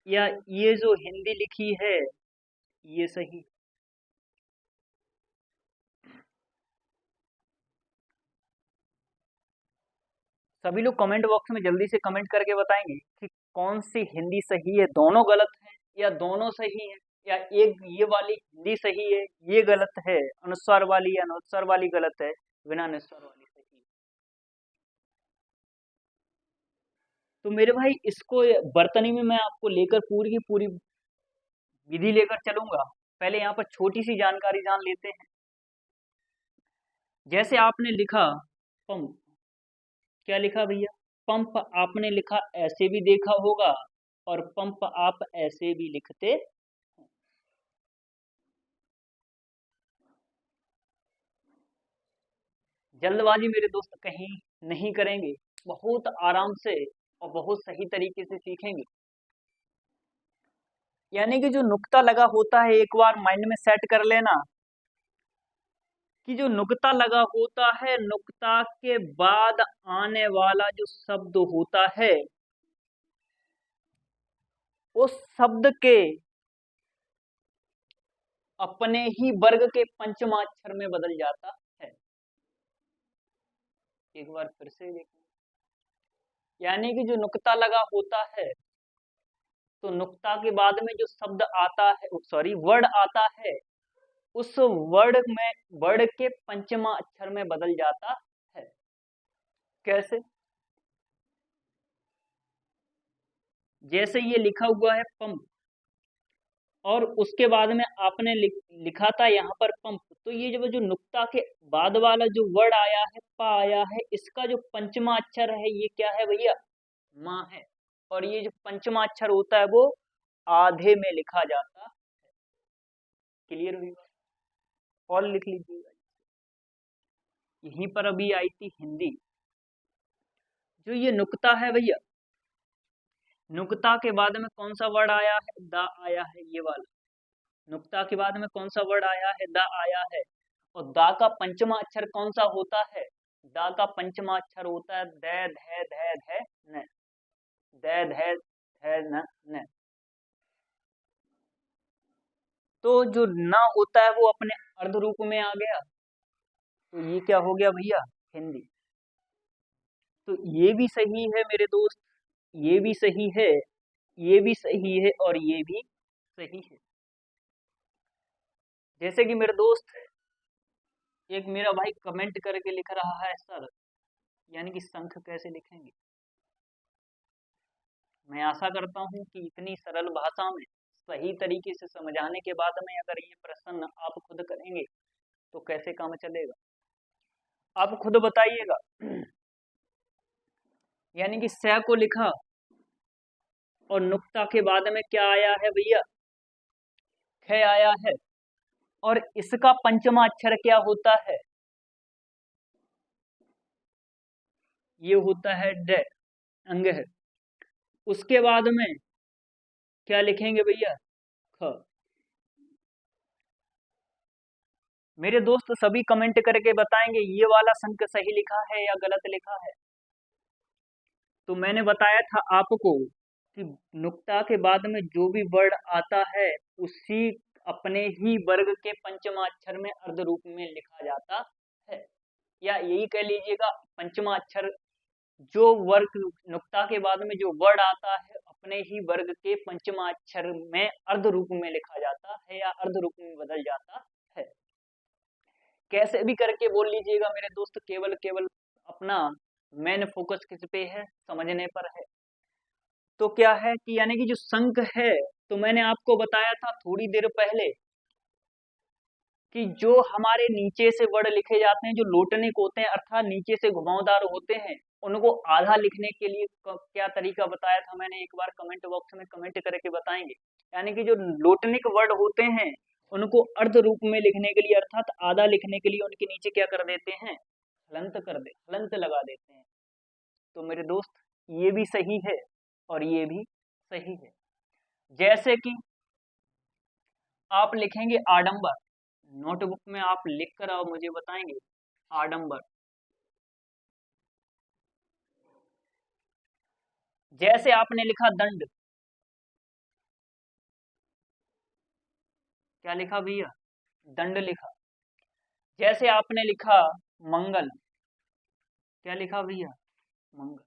या ये जो हिंदी लिखी है ये सही। सभी लोग कमेंट बॉक्स में जल्दी से कमेंट करके बताएंगे कि कौन सी हिंदी सही है, दोनों गलत है या दोनों सही है, या एक ये वाली हिंदी सही है ये गलत है, अनुस्वार वाली या अनुस्वार वाली गलत है, बिना अनुस्वार वाली सही है। तो मेरे भाई इसको बर्तनी में मैं आपको लेकर पूरी की पूरी विधि लेकर चलूंगा। पहले यहाँ पर छोटी सी जानकारी जान लेते हैं। जैसे आपने लिखा पंप, क्या लिखा भैया, पंप आपने लिखा ऐसे भी देखा होगा, और पंप आप ऐसे भी लिखते। जल्दबाजी मेरे दोस्त कहीं नहीं करेंगे, बहुत आराम से और बहुत सही तरीके से सीखेंगे। यानी कि जो नुक्ता लगा होता है, एक बार माइंड में सेट कर लेना कि जो नुक्ता लगा होता है, नुक्ता के बाद आने वाला जो शब्द होता है उस शब्द के अपने ही वर्ग के पंचमाक्षर में बदल जाता है। एक बार फिर से देखें, यानी कि जो नुक्ता लगा होता है, तो नुक्ता के बाद में जो शब्द आता है, सॉरी वर्ड आता है, उस वर्ड में वर्ड के पंचमा अक्षर में बदल जाता है। कैसे, जैसे ये लिखा हुआ है पंप, और उसके बाद में आपने लिखा था यहाँ पर पंप। तो ये जो नुक्ता के बाद वाला जो वर्ड आया है, पा आया है, इसका जो पंचमा अक्षर है ये क्या है भैया? माँ है। और ये जो पंचमा अक्षर होता है वो आधे में लिखा जाता है। क्लियर हुई बात? और लिख लीजिएगा। यहीं पर अभी आई थी हिंदी। जो ये नुक्ता है भैया, नुक्ता के बाद में कौन सा वर्ड आया है? दा आया है, ये वाला। नुक्ता के बाद में कौन सा वर्ड आया है? दा आया है। और दा का पंचमा अक्षर कौन सा होता है? दा का पंचमा अक्षर होता है दै धै धै धै न। दै धै धै न। तो जो न होता है वो अपने अर्ध रूप में आ गया। तो ये क्या हो गया भैया? हिंदी। तो ये भी सही है मेरे दोस्त, ये भी सही है, ये भी सही है, और ये भी सही है। जैसे कि मेरे दोस्त, एक मेरा भाई कमेंट करके लिख रहा है, सर यानी कि शंख कैसे लिखेंगे? मैं आशा करता हूं कि इतनी सरल भाषा में सही तरीके से समझाने के बाद में अगर ये प्रश्न आप खुद करेंगे तो कैसे काम चलेगा? आप खुद बताइएगा। यानी कि स को लिखा और नुक्ता के बाद में क्या आया है भैया? ख आया है। और इसका पंचमा अक्षर क्या होता है? ये होता है ड, अंग है। उसके बाद में क्या लिखेंगे भैया? ख। मेरे दोस्त सभी कमेंट करके बताएंगे ये वाला संख्या सही लिखा है या गलत लिखा है। तो मैंने बताया था आपको कि नुक्ता के बाद में जो भी वर्ड आता है उसी अपने ही वर्ग के पंचमाक्षर में अर्ध रूप में लिखा जाता है, या यही कह लीजिएगा पंचमाक्षर, जो वर्ग नुक्ता के बाद में जो वर्ड आता है अपने ही वर्ग के पंचमाक्षर में अर्ध रूप में लिखा जाता है या अर्ध रूप में बदल जाता है। कैसे भी करके बोल लीजिएगा मेरे दोस्त, केवल केवल अपना मेन फोकस किस पे है? समझने पर है। तो क्या है कि यानी कि जो संक है, तो मैंने आपको बताया था थोड़ी देर पहले कि जो हमारे नीचे से वर्ड लिखे जाते हैं, जो लोटनिक होते हैं अर्थात नीचे से घुमावदार होते हैं, उनको आधा लिखने के लिए क्या तरीका बताया था मैंने? एक बार कमेंट बॉक्स में कमेंट करके बताएंगे। यानी कि जो लोटनिक वर्ड होते हैं उनको अर्ध रूप में लिखने के लिए अर्थात आधा लिखने के लिए उनके नीचे क्या कर देते हैं? हलंत लगा देते हैं। तो मेरे दोस्त ये भी सही है और ये भी सही है। जैसे कि आप लिखेंगे आडंबर, नोटबुक में आप लिख कर और मुझे बताएंगे आडंबर। जैसे आपने लिखा दंड, क्या लिखा भैया? दंड लिखा। जैसे आपने लिखा मंगल, क्या लिखा भैया? मंगल।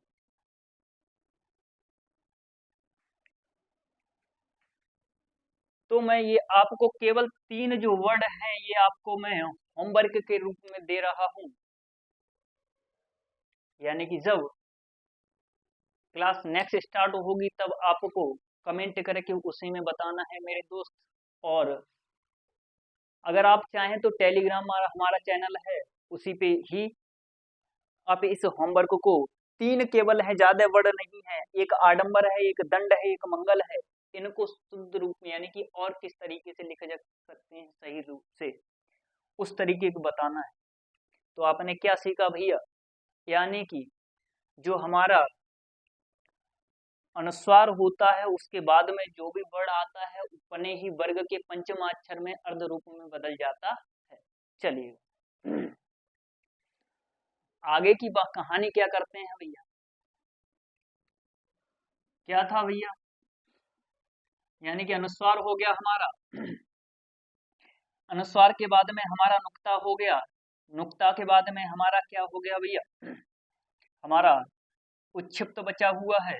तो मैं ये आपको केवल 3 जो वर्ड हैं ये आपको मैं होमवर्क के रूप में दे रहा हूं। यानी कि जब क्लास नेक्स्ट स्टार्ट होगी तब आपको कमेंट करके उसी में बताना है मेरे दोस्त। और अगर आप चाहें तो टेलीग्राम हमारा चैनल है, उसी पे ही आप इस होमवर्क को, 3 केवल है, ज्यादा वर्ड नहीं है, एक आडंबर है, एक दंड है, एक मंगल है, इनको शुद्ध रूप में यानी कि और किस तरीके से लिखे जा सकते हैं सही रूप से, उस तरीके को बताना है। तो आपने क्या सीखा भैया? यानी कि जो हमारा अनुस्वार होता है उसके बाद में जो भी वर्ड आता है अपने ही वर्ग के पंचमाक्षर में अर्ध रूप में बदल जाता है। चलिए आगे की कहानी क्या करते हैं भैया? क्या था भैया? यानी कि अनुस्वार हो गया हमारा, अनुस्वार के बाद में हमारा नुक्ता हो गया, नुक्ता के बाद में हमारा क्या हो गया भैया? हमारा उच्छिप्त बचा हुआ है।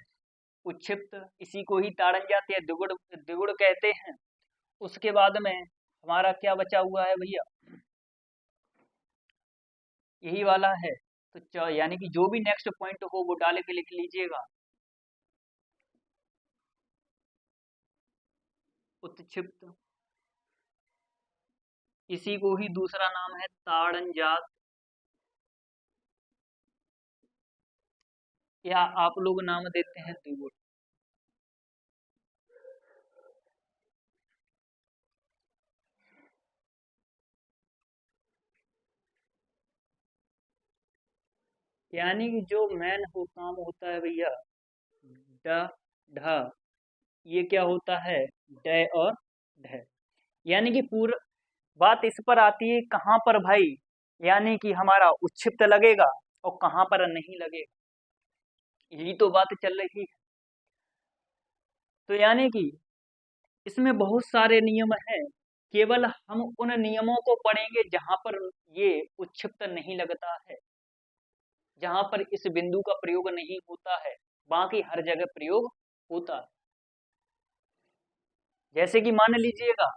उच्छिप्त इसी को ही ताड़न जाती है, दिगुड़ दिगुड़ कहते हैं। उसके बाद में हमारा क्या बचा हुआ है भैया? यही वाला है। तो यानी कि जो भी नेक्स्ट पॉइंट हो वो डाल के लिख लीजिएगा। उत्क्षिप्त, इसी को ही दूसरा नाम है ताड़नजात, या आप लोग नाम देते हैं द्विगुण। यानी कि जो मेन हो काम होता है भैया ड ढ, ये क्या होता है ड और ढ। यानी कि पूरा बात इस पर आती है कहाँ पर भाई, यानी कि हमारा उच्छिप्त लगेगा और कहाँ पर नहीं लगेगा, यही तो बात चल रही है। तो यानी कि इसमें बहुत सारे नियम हैं, केवल हम उन नियमों को पढ़ेंगे जहां पर ये उच्छिप्त नहीं लगता है, जहां पर इस बिंदु का प्रयोग नहीं होता है, बाकी हर जगह प्रयोग होता है। जैसे कि मान लीजिएगा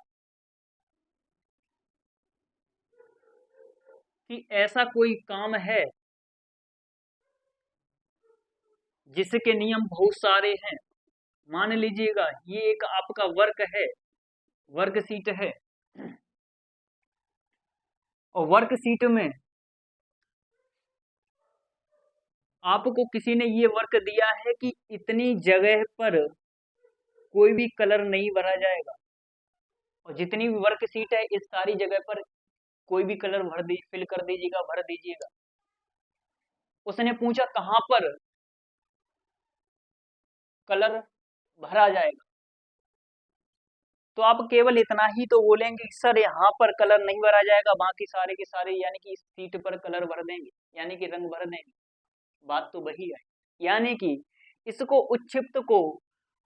कि ऐसा कोई काम है जिसके नियम बहुत सारे हैं। मान लीजिएगा ये एक आपका वर्क है, वर्कशीट है, और वर्कशीट में आपको किसी ने ये वर्क दिया है कि इतनी जगह पर कोई भी कलर नहीं भरा जाएगा, और जितनी भी वर्कशीट है इस सारी जगह पर कोई भी कलर फिल कर दीजिएगा, भर दीजिएगा। उसने पूछा कहाँ पर कलर भरा जाएगा, तो आप केवल इतना ही तो बोलेंगे कि सर यहाँ पर कलर नहीं भरा जाएगा, बाकी सारे के सारे यानी कि इस सीट पर कलर भर देंगे, यानी कि रंग भर देंगे। बात तो वही है। यानी कि इसको उच्छिप्त को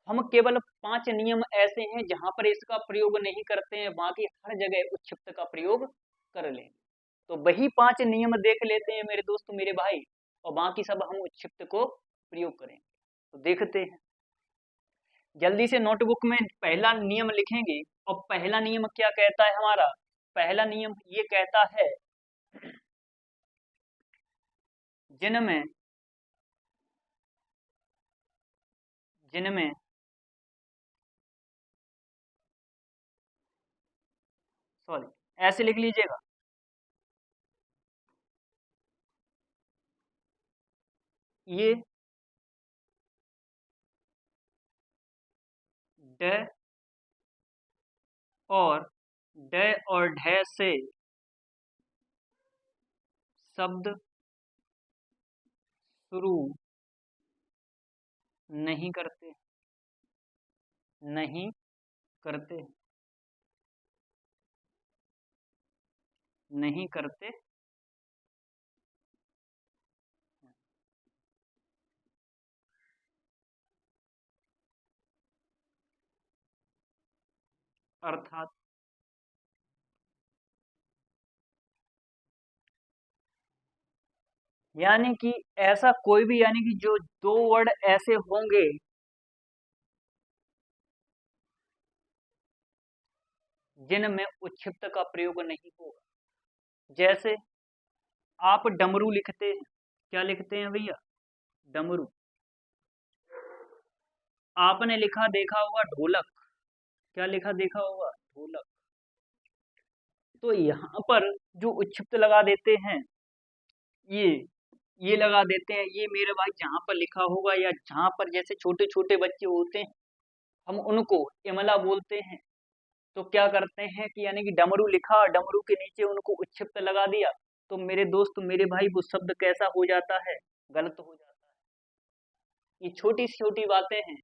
हम केवल 5 नियम ऐसे हैं जहां पर इसका प्रयोग नहीं करते हैं, बाकी हर जगह उच्छिप्त का प्रयोग कर लेंगे। तो वही 5 नियम देख लेते हैं मेरे दोस्त मेरे भाई, और बाकी सब हम उच्छिप्त को प्रयोग करेंगे। तो देखते हैं, जल्दी से नोटबुक में पहला नियम लिखेंगे। और पहला नियम क्या कहता है हमारा, पहला नियम ये कहता है जिनमें जिनमें सॉरी ऐसे लिख लीजिएगा, ये ड और ड और ढ से शब्द शुरू नहीं करते, नहीं करते, नहीं करते। अर्थात यानी कि ऐसा कोई भी, यानी कि जो 2 वर्ड ऐसे होंगे जिनमें उच्छिप्त का प्रयोग नहीं होगा। जैसे आप डमरू लिखते हैं, क्या लिखते हैं भैया डमरू। आपने लिखा देखा होगा ढोलक, क्या लिखा देखा होगा ढोलक। तो यहाँ पर जो उच्छिप्त लगा देते हैं, ये ये लगा देते हैं, ये मेरे भाई जहां पर लिखा होगा या जहां पर जैसे छोटे छोटे बच्चे होते हैं हम उनको इमला बोलते हैं, तो क्या करते हैं कि यानी कि डमरू लिखा, डमरू के नीचे उनको उच्छिप्त लगा दिया, तो मेरे दोस्त मेरे भाई वो शब्द कैसा हो जाता है, गलत हो जाता है। ये छोटी छोटी बातें हैं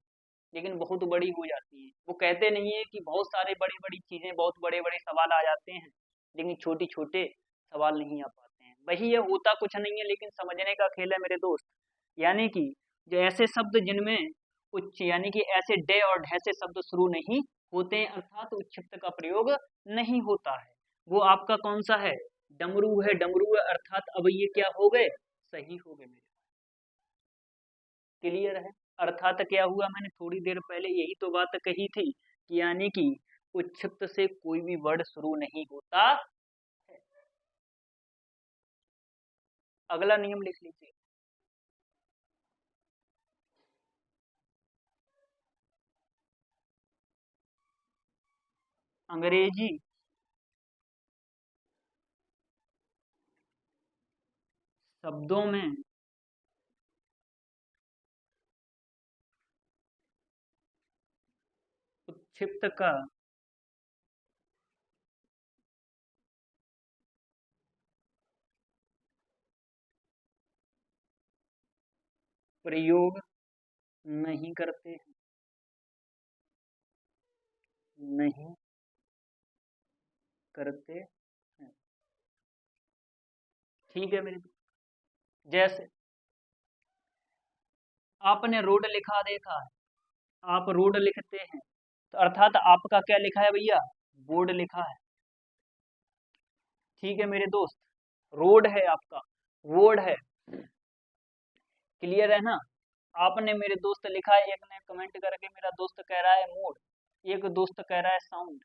लेकिन बहुत बड़ी हो जाती हैं। वो कहते नहीं है कि बहुत सारे बड़ी बड़ी चीजें, बहुत बड़े बड़े सवाल आ जाते हैं, लेकिन छोटे छोटे सवाल नहीं आ पाते हैं। वही ये होता कुछ नहीं है लेकिन समझने का खेल है मेरे दोस्त। यानी कि जो ऐसे शब्द जिनमें उच्च यानी कि ऐसे डे और ढे से शब्द शुरू नहीं होते हैं, अर्थात उच्छिप्त का प्रयोग नहीं होता है, वो आपका कौन सा है डमरू है, डमरू है। अर्थात अब ये क्या हो गए, सही हो गए मेरे, क्लियर है। अर्थात क्या हुआ, मैंने थोड़ी देर पहले यही तो बात कही थी कि यानी कि उच्छिप्त से कोई भी वर्ड शुरू नहीं होता है। अगला नियम लिख लीजिए, अंग्रेजी शब्दों में उत्क्षिप्त का प्रयोग नहीं करते हैं, नहीं करते हैं। ठीक है मेरे। जैसे आपने रोड लिखा देखा है, आप रोड लिखते हैं तो अर्थात आपका क्या लिखा है भैया, बोर्ड लिखा है। ठीक है मेरे दोस्त, रोड है आपका, बोर्ड है। क्लियर है ना। आपने मेरे दोस्त लिखा है, एक ने कमेंट करके मेरा दोस्त कह रहा है मोड, एक दोस्त कह रहा है साउंड।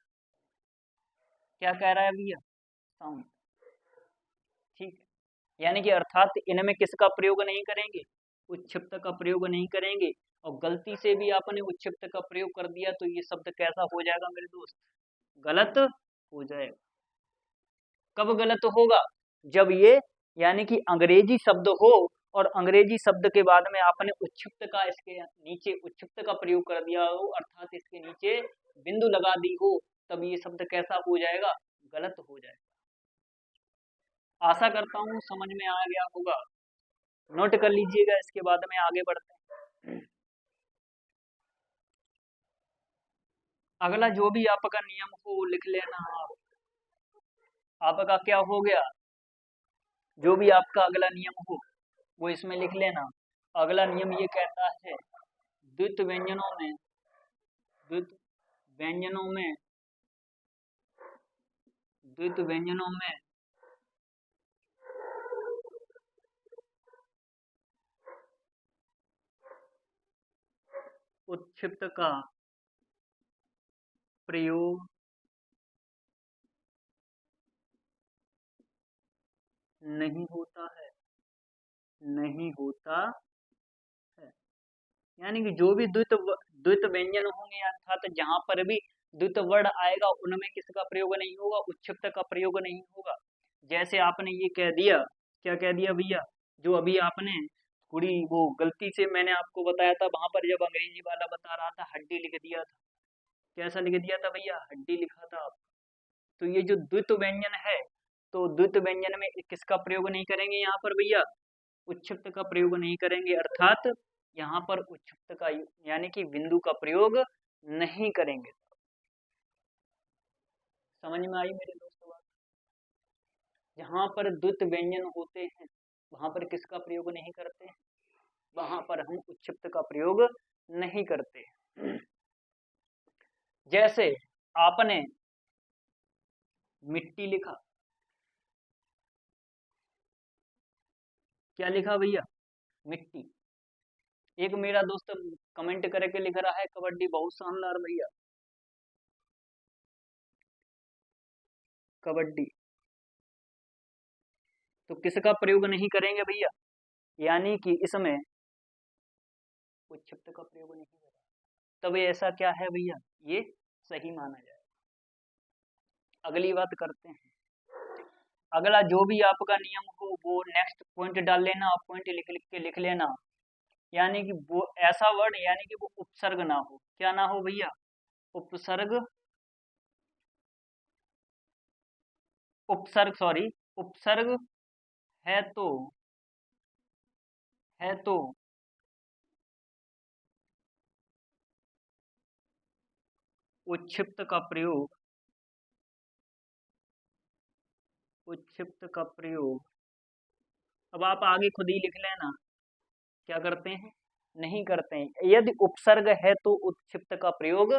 क्या कह रहा है भैया, साउंड। ठीक है, यानी कि अर्थात इनमें किसका प्रयोग नहीं करेंगे, उत्क्षिप्त का प्रयोग नहीं करेंगे। और गलती से भी आपने उत्क्षिप्त का प्रयोग कर दिया तो ये शब्द कैसा हो जाएगा मेरे दोस्त, गलत हो जाएगा। कब गलत होगा, जब ये यानी कि अंग्रेजी शब्द हो और अंग्रेजी शब्द के बाद में आपने उत्क्षिप्त का इसके नीचे उत्क्षिप्त का प्रयोग कर दिया हो, अर्थात इसके नीचे बिंदु लगा दी हो, तब ये शब्द कैसा हो जाएगा, गलत हो जाएगा। आशा करता हूँ समझ में आ गया होगा, नोट कर लीजिएगा, इसके बाद में आगे बढ़ते हैं। अगला जो भी आपका नियम हो वो लिख लेना आप। आपका क्या हो गया, जो भी आपका अगला नियम हो वो इसमें लिख लेना। अगला नियम ये कहता है, द्वित व्यंजनों में, द्वित व्यंजनों में, द्वित व्यंजनों में उत्क्षिप्त का प्रयोग नहीं होता है, नहीं होता है। यानी कि जो भी द्वित व्यंजन होंगे अर्थात जहां पर भी द्वित वर्ण आएगा उनमें किसका प्रयोग नहीं होगा, उत्क्षिप्त का प्रयोग नहीं होगा। जैसे आपने ये कह दिया, क्या कह दिया भैया, जो अभी आपने थोड़ी वो गलती से मैंने आपको बताया था वहां पर जब अंग्रेजी वाला बता रहा था हड्डी लिख दिया था। कैसा लिख दिया था भैया, हड्डी लिखा था आप। तो ये जो द्वित व्यंजन है, तो द्वित व्यंजन में किसका प्रयोग नहीं करेंगे यहाँ पर भैया, उत्क्षिप्त का प्रयोग नहीं करेंगे, अर्थात यहाँ पर उत्क्षिप्त का यानी कि बिंदु का प्रयोग नहीं करेंगे। समझ में आई मेरे दोस्तों बात। जहाँ पर द्वित व्यंजन होते हैं वहां पर किसका प्रयोग नहीं करते हैं, वहां पर हम उत्क्षिप्त का प्रयोग नहीं करते। जैसे आपने मिट्टी लिखा, क्या लिखा भैया, मिट्टी। एक मेरा दोस्त कमेंट करके लिख रहा है कबड्डी बहुत शानदार भैया, कबड्डी। तो किसका प्रयोग नहीं करेंगे भैया, यानी कि इसमें उत्क्षिप्त का प्रयोग नहीं करेंगे, तब ऐसा क्या है भैया, ये सही माना जाए। अगली बात करते हैं, अगला जो भी आपका नियम हो वो नेक्स्ट पॉइंट डाल लेना, आप पॉइंट लिख लिख के लिख लेना। यानी कि वो ऐसा वर्ड यानी कि वो उपसर्ग ना हो, क्या ना हो भैया, उपसर्ग, उपसर्ग सॉरी, उपसर्ग है तो, है तो उत्क्षिप्त का प्रयोग, उत्क्षिप्त का प्रयोग। अब आप आगे खुद ही लिख लेना, क्या करते हैं, नहीं करते हैं। यदि उपसर्ग है तो उत्क्षिप्त का प्रयोग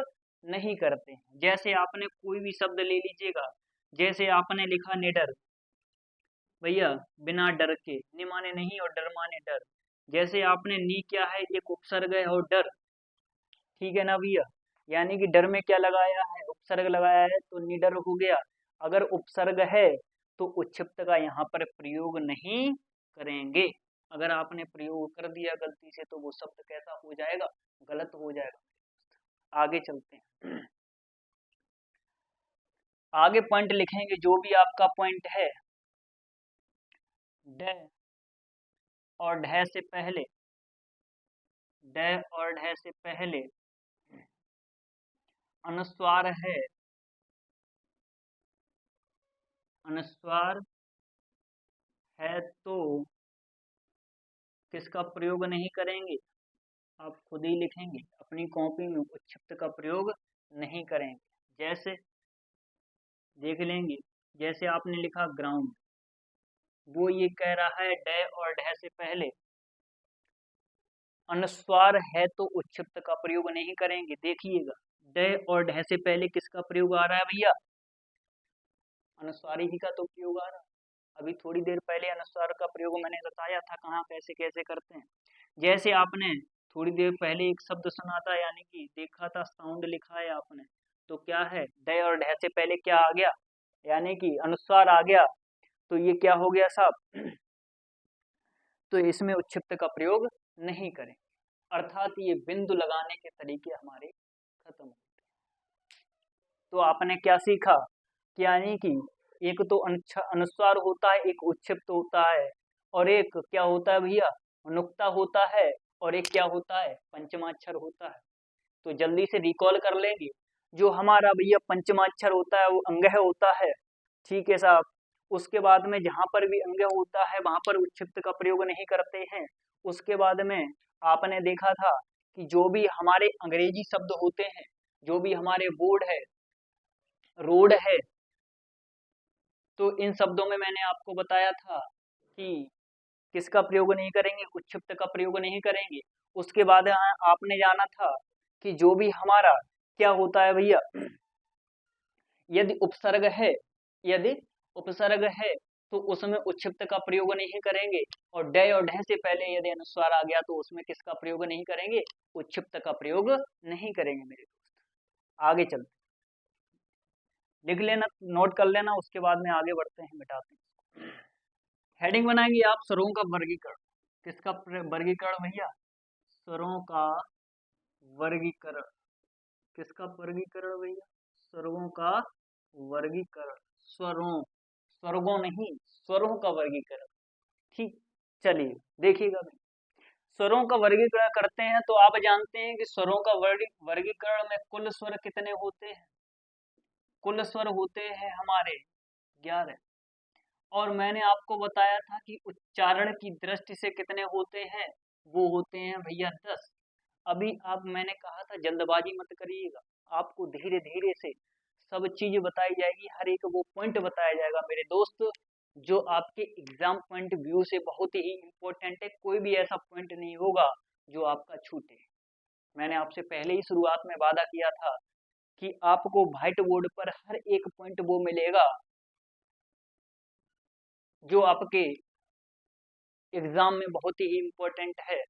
नहीं करते हैं। जैसे आपने कोई भी शब्द ले लीजिएगा, जैसे आपने लिखा निडर, भैया बिना डर के, नि माने नहीं और डर माने डर। जैसे आपने नी क्या है, एक उपसर्ग है और डर, ठीक है ना भैया, यानी कि डर में क्या लगाया है, उपसर्ग लगाया है, तो निडर हो गया। अगर उपसर्ग है तो उत्क्षिप्त का यहाँ पर प्रयोग नहीं करेंगे। अगर आपने प्रयोग कर दिया गलती से तो वो शब्द कैसा हो जाएगा, गलत हो जाएगा। आगे चलते हैं। आगे पॉइंट लिखेंगे जो भी आपका पॉइंट है, डे और ढे से पहले, डे और ढे से पहले अनुस्वार है, अनुस्वार है तो किसका प्रयोग नहीं करेंगे? आप खुद ही लिखेंगे अपनी कॉपी में, उच्छिप्त का प्रयोग नहीं करेंगे। जैसे देख लेंगे, जैसे आपने लिखा ग्राउंड, वो ये कह रहा है डे और ढे से पहले अनुस्वार है तो उच्छिप्त का प्रयोग नहीं करेंगे। देखिएगा, डे और ढे से पहले किसका प्रयोग आ रहा है भैया? अनुस्वारी ही का तो प्रयोग आ रहा है। अभी थोड़ी देर पहले अनुस्वार का प्रयोग मैंने बताया था कहाँ कैसे कैसे करते हैं। जैसे आपने थोड़ी देर पहले एक शब्द सुना था, यानी कि देखा था, साउंड लिखा है आपने, तो क्या है, डे और ढे से पहले क्या आ गया, यानी कि अनुस्वार आ गया, तो ये क्या हो गया साहब, तो इसमें उच्छिप्त का प्रयोग नहीं करें, अर्थात ये बिंदु लगाने के तरीके हमारे खत्म हो। तो आपने क्या सीखा कि यानी कि एक तो अनुस्वार होता है, एक उच्छिप्त होता है, और एक क्या होता है भैया, नुक्ता होता है, और एक क्या होता है, पंचमाक्षर होता है। तो जल्दी से रिकॉल कर लेंगे, जो हमारा भैया पंचमाक्षर होता है वो अंगह होता है, ठीक है साहब। उसके बाद में जहां पर भी अंगह होता है वहां पर उच्छिप्त का प्रयोग नहीं करते हैं। उसके बाद में आपने देखा था कि जो भी हमारे अंग्रेजी शब्द होते हैं, जो भी हमारे बोर्ड है, रोड है, तो इन शब्दों में मैंने आपको बताया था कि किसका प्रयोग नहीं करेंगे, उच्छिप्त का प्रयोग नहीं करेंगे। उसके बाद आपने जाना था कि जो भी हमारा क्या होता है भैया, यदि उपसर्ग है, यदि उपसर्ग है तो उसमें उच्छिप्त का प्रयोग नहीं करेंगे, और डे और ढे से पहले यदि अनुस्वार आ गया तो उसमें किसका प्रयोग नहीं करेंगे, उच्छिप्त का प्रयोग नहीं करेंगे मेरे दोस्त। आगे चलते, लिख लेना, नोट कर लेना, उसके बाद में आगे बढ़ते हैं, मिटाते हैं। हेडिंग बनाएंगे आप, स्वरों का वर्गीकरण। किसका वर्गीकरण भैया? स्वरों का वर्गीकरण। किसका वर्गीकरण भैया? स्वरों का वर्गीकरण। स्वरों, स्वर्गों नहीं, स्वरों का वर्गीकरण। ठीक, चलिए देखिएगा, स्वरों का वर्गीकरण करते हैं तो आप जानते हैं कि स्वरों का वर्गीकरण में कुल स्वर कितने होते हैं? कुल स्वर होते हैं हमारे 11, और मैंने आपको बताया था कि उच्चारण की दृष्टि से कितने होते हैं, वो होते हैं भैया 10। अभी आप, मैंने कहा था जल्दबाजी मत करिएगा, आपको धीरे धीरे से सब चीज बताई जाएगी, हर एक वो पॉइंट बताया जाएगा मेरे दोस्त, जो आपके एग्जाम पॉइंट व्यू से बहुत ही इम्पोर्टेंट है। कोई भी ऐसा पॉइंट नहीं होगा जो आपका छूटे। मैंने आपसे पहले ही शुरुआत में वादा किया था कि आपको व्हाइट बोर्ड पर हर एक पॉइंट वो मिलेगा जो आपके एग्जाम में बहुत ही इम्पोर्टेंट है।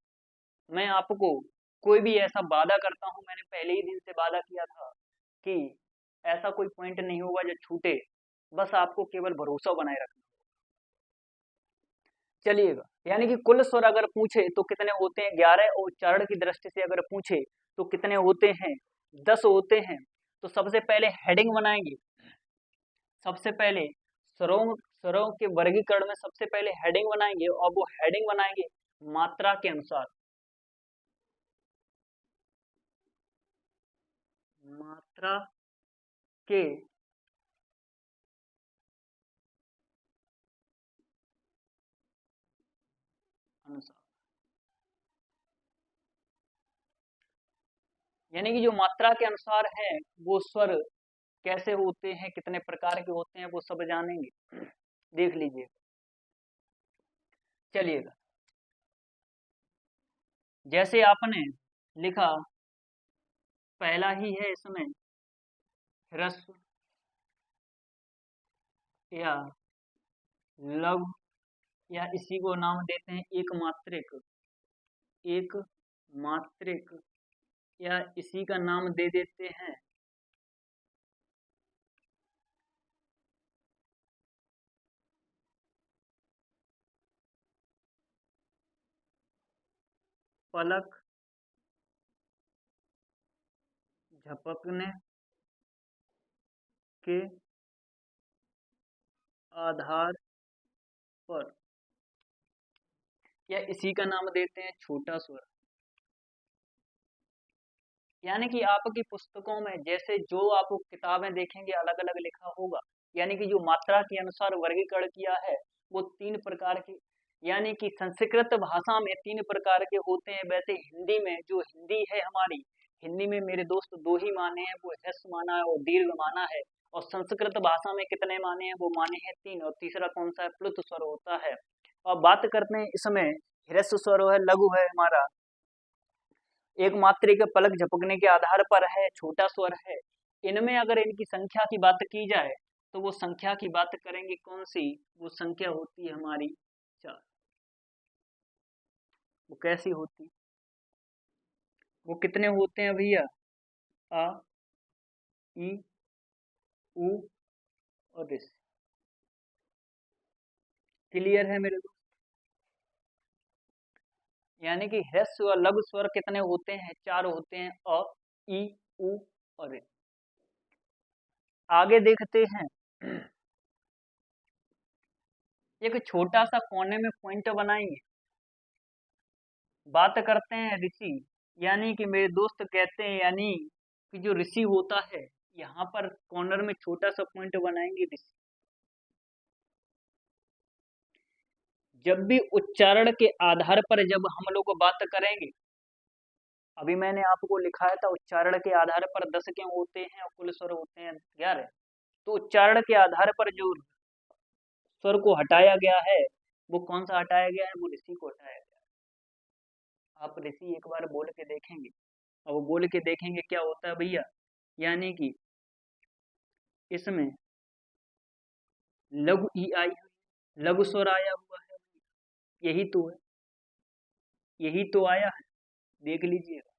मैं आपको कोई भी ऐसा वादा करता हूं, मैंने पहले ही दिन से वादा किया था कि ऐसा कोई पॉइंट नहीं होगा जो छूटे, बस आपको केवल भरोसा बनाए रखना। चलिएगा, यानी कि कुल स्वर अगर पूछे तो कितने होते हैं 11, और उच्चारण की दृष्टि से अगर पूछे तो कितने होते हैं 10 होते हैं। तो सबसे पहले हेडिंग बनाएंगे, सबसे पहले स्वरों स्वरों के वर्गीकरण में सबसे पहले हेडिंग बनाएंगे, और वो हेडिंग बनाएंगे मात्रा के अनुसार, मात्रा के अनुसार, यानी कि जो मात्रा के अनुसार है वो स्वर कैसे होते हैं, कितने प्रकार के होते हैं, वो सब जानेंगे। देख लीजिए, चलिएगा, जैसे आपने लिखा, पहला ही है इसमें ह्रस्व या लघु, या इसी को नाम देते हैं एक मात्रिक, एक मात्रिक, या इसी का नाम दे देते हैं पलक झपकने के आधार पर, या इसी का नाम देते हैं छोटा स्वर। यानी कि आपकी पुस्तकों में जैसे जो आप किताबें देखेंगे अलग अलग लिखा होगा, यानी कि जो मात्रा के अनुसार वर्गीकरण किया है वो 3 प्रकार के, यानी कि संस्कृत भाषा में 3 प्रकार के होते हैं। वैसे हिंदी में, जो हिंदी है हमारी, हिंदी में मेरे दोस्त 2 ही माने हैं, वो ह्रस्व माना है और दीर्घ माना है। और संस्कृत भाषा में कितने माने हैं? वो माने हैं 3, और तीसरा कौन सा है? प्लुत स्वर होता है। और बात करते हैं इसमें, ह्रस्व स्वर है, लघु है हमारा, एक मात्रा के पलक झपकने के आधार पर है, छोटा स्वर है। इनमें अगर इनकी संख्या की बात की जाए तो वो संख्या की बात करेंगे कौन सी? वो संख्या होती है हमारी 4। वो कैसी होती? वो कितने होते हैं भैया? आ, ई, उ और इस। क्लियर है मेरे दोस्त? यानी कि ह्रस्व और लघु स्वर कितने होते हैं? 4 होते हैं। अ, ई, उ और इस। आगे देखते हैं, एक छोटा सा कोने में पॉइंट बनाएंगे। बात करते हैं ऋषि, यानी कि मेरे दोस्त कहते हैं, यानी कि जो ऋषि होता है, यहाँ पर कॉर्नर में छोटा सा पॉइंट बनाएंगे ऋषि। जब भी उच्चारण के आधार पर जब हम लोग बात करेंगे, अभी मैंने आपको लिखाया था उच्चारण के आधार पर 10 क्यों होते हैं और कुल स्वर होते हैं 11। तो उच्चारण के आधार पर जो स्वर को हटाया गया है वो कौन सा हटाया गया है? वो ऋषि को हटाया गया है। आप ऋषि एक बार बोल के देखेंगे, और वो बोल के देखेंगे क्या होता है भैया। यानी कि इसमें लघु ई आई हुई, लघु स्वर आया हुआ है, यही तो है, यही तो आया है। देख लीजिएगा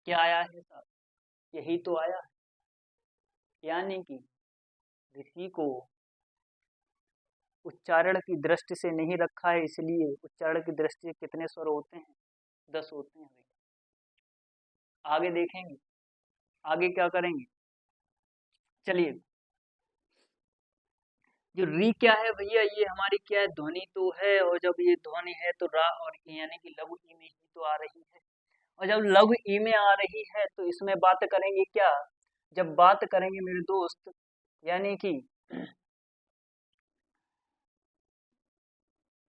क्या आया है साहब, यही तो आया है। यानी कि ऋषि को उच्चारण की दृष्टि से नहीं रखा है, इसलिए उच्चारण की दृष्टि से कितने स्वर होते हैं? 10 होते हैं भैया। आगे देखेंगे, आगे क्या करेंगे, चलिए। जो री क्या है भैया? ये हमारी क्या है? ध्वनि तो है, और जब ये ध्वनि है तो रा और ई, यानी कि लघु ई में ही तो आ रही है। और जब लघु ई में आ रही है तो इसमें बात करेंगे क्या? जब बात करेंगे मेरे दोस्त, यानी कि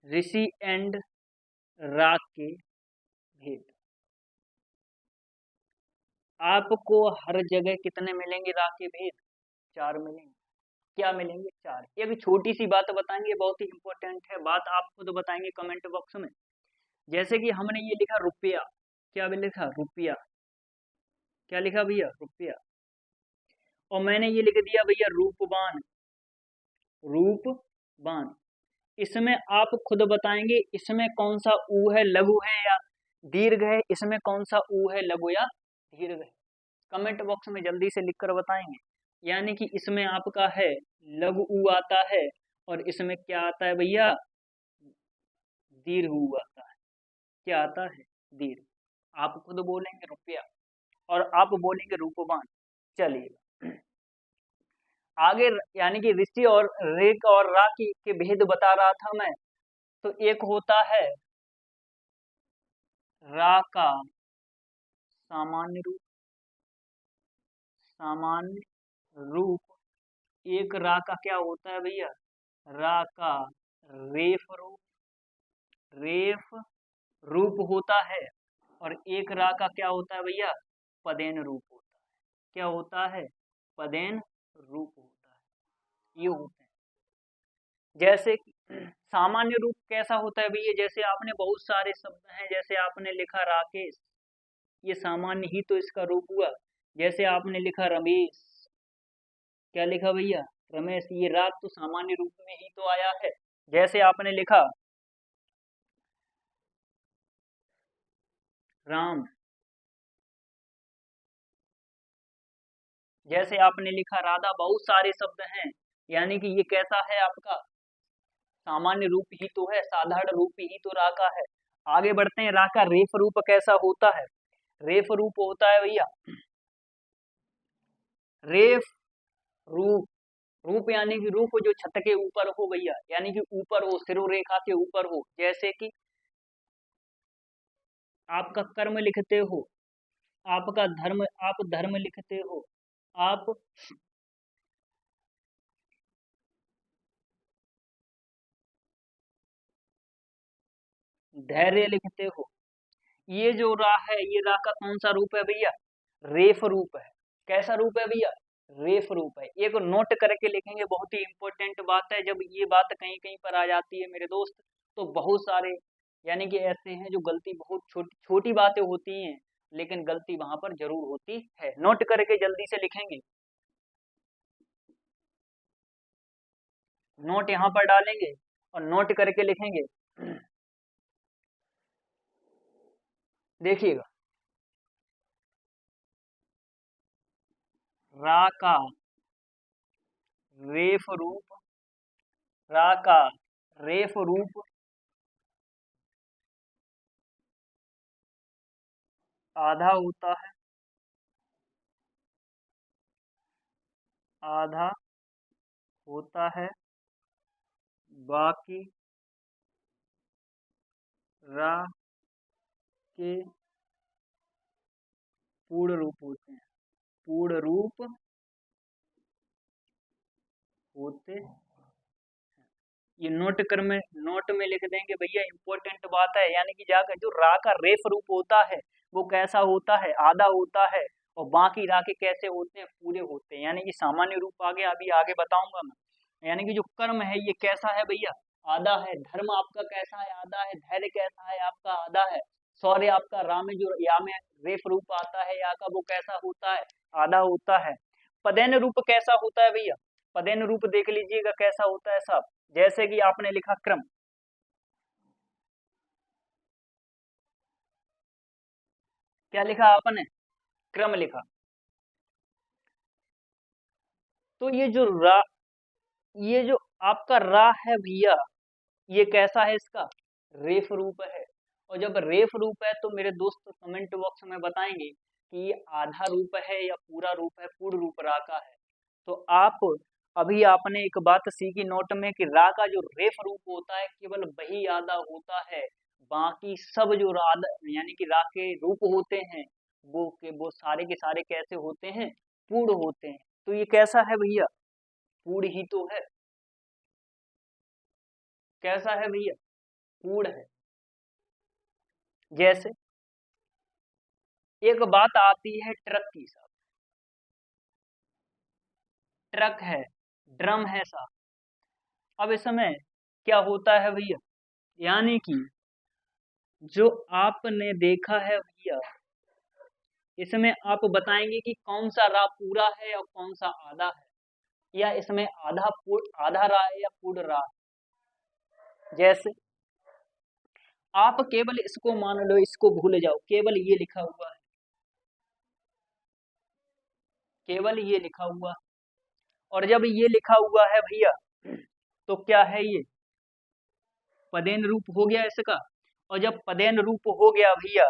ऋषि एंड राग के भेद। आपको हर जगह कितने मिलेंगे राग के भेद? 4 मिलेंगे। क्या मिलेंगे? 4। एक छोटी सी बात बताएंगे, बहुत ही इंपॉर्टेंट है बात, आप खुद बताएंगे कमेंट बॉक्स में। जैसे कि हमने ये लिखा रुपया, क्या भी लिखा? रुपया। क्या लिखा भैया? रुपया। और मैंने ये लिख दिया भैया रूपवान, रूपवान। इसमें आप खुद बताएंगे इसमें कौन सा ऊ है, लघु है या दीर्घ है? इसमें कौन सा ऊ है, लघु या दीर्घ है? कमेंट बॉक्स में जल्दी से लिखकर बताएंगे। यानी कि इसमें आपका है लघु ऊ आता है, और इसमें क्या आता है भैया? दीर्घ ऊ आता है। क्या आता है? दीर्घ। आप खुद बोलेंगे रुपया और आप बोलेंगे रूपवान। चलिए आगे, यानी कि ऋषि और रेक और रा के भेद बता रहा था मैं। तो एक होता है रा का सामान्य रूप, सामान्य रूप। एक रा का क्या होता है भैया? रा का रेफ रूप, रेफ रूप होता है। और एक रा का क्या होता है भैया? पदेन रूप होता है। क्या होता है? पदेन रूप होता है। ये होते हैं। जैसे कि सामान्य रूप कैसा होता है भैया? जैसे आपने बहुत सारे शब्द हैं, जैसे आपने लिखा राकेश, ये सामान्य ही तो इसका रूप हुआ। जैसे आपने लिखा रमेश, क्या लिखा भैया? रमेश, ये राग तो सामान्य रूप में ही तो आया है। जैसे आपने लिखा राम, जैसे आपने लिखा राधा, बहुत सारे शब्द हैं। यानी कि ये कैसा है आपका? सामान्य रूप ही तो है, साधारण रूप ही तो रा का है। आगे बढ़ते हैं, रा का रेफ रूप कैसा होता है? रेफ रूप होता है भैया, रेफ रूप रूप यानी कि रूप जो छत के ऊपर हो भैया, यानी कि ऊपर हो, सिरोरेखा के ऊपर हो। जैसे कि आपका कर्म लिखते हो, आपका धर्म, आप धर्म लिखते हो, आप धैर्य लिखते हो। ये जो रा है, ये रा का कौन सा रूप है भैया? रेफ रूप है। कैसा रूप है भैया? रेफ रूप है। एक नोट करके लिखेंगे, बहुत ही इंपॉर्टेंट बात है। जब ये बात कहीं कहीं पर आ जाती है मेरे दोस्त, तो बहुत सारे यानी कि ऐसे हैं जो गलती, बहुत छोटी छोटी बातें होती हैं लेकिन गलती वहां पर जरूर होती है। नोट करके जल्दी से लिखेंगे, नोट यहाँ पर डालेंगे और नोट करके लिखेंगे। देखिएगा, रा का रेफ रूप, रा का रेफ रूप आधा होता है, आधा होता है, बाकी रा के पूर्ण रूप होते हैं, पूर्ण रूप होते। ये नोट में लिख देंगे भैया, इंपॉर्टेंट बात है। यानी कि जाकर जो रा का रेफ रूप होता है वो कैसा होता है? आधा होता है। और बाकी रा के कैसे होते हैं? पूरे होते हैं। यानी कि सामान्य रूप आगे अभी आगे बताऊंगा मैं। यानी कि जो कर्म है ये कैसा है भैया? आधा है। धर्म आपका कैसा है? आधा है। धैर्य कैसा है आपका? आधा है। शौर्य आपका रा में जो या में रेफ रूप आता है या का, वो कैसा होता है? आधा होता है। पदेन रूप कैसा होता है भैया? पदेन रूप देख लीजिएगा कैसा होता है साहब। जैसे कि आपने लिखा क्रम, क्या लिखा आपने? क्रम लिखा। तो ये जो आपका रा है भैया, ये कैसा है? इसका रेफ रूप है। और जब रेफ रूप है तो मेरे दोस्त कमेंट बॉक्स में बताएंगे कि ये आधा रूप है या पूरा रूप है, पूर्ण रूप रा का है। तो आप अभी आपने एक बात सीखी नोट में कि रा का जो रेफ रूप होता है केवल वही आधा होता है। बाकी सब जो राध यानी कि रा के रूप होते हैं वो सारे के सारे कैसे होते हैं? पूर्ण होते हैं। तो ये कैसा है भैया? पूर्ण ही तो है। कैसा है भैया? पूर्ण है। जैसे एक बात आती है ट्रक की साहब, ट्रक है, ड्रम है साहब। अब इसमें क्या होता है भैया? यानी कि जो आपने देखा है भैया, इसमें आप बताएंगे कि कौन सा रा पूरा है और कौन सा आधा है, या इसमें आधा रा है या पूर्ण रा है। जैसे आप केवल इसको मान लो, इसको भूल जाओ, केवल ये लिखा हुआ है, केवल ये लिखा हुआ है। और जब ये लिखा हुआ है भैया तो क्या है? ये पदेन रूप हो गया इसका। और जब पदेन रूप हो गया भैया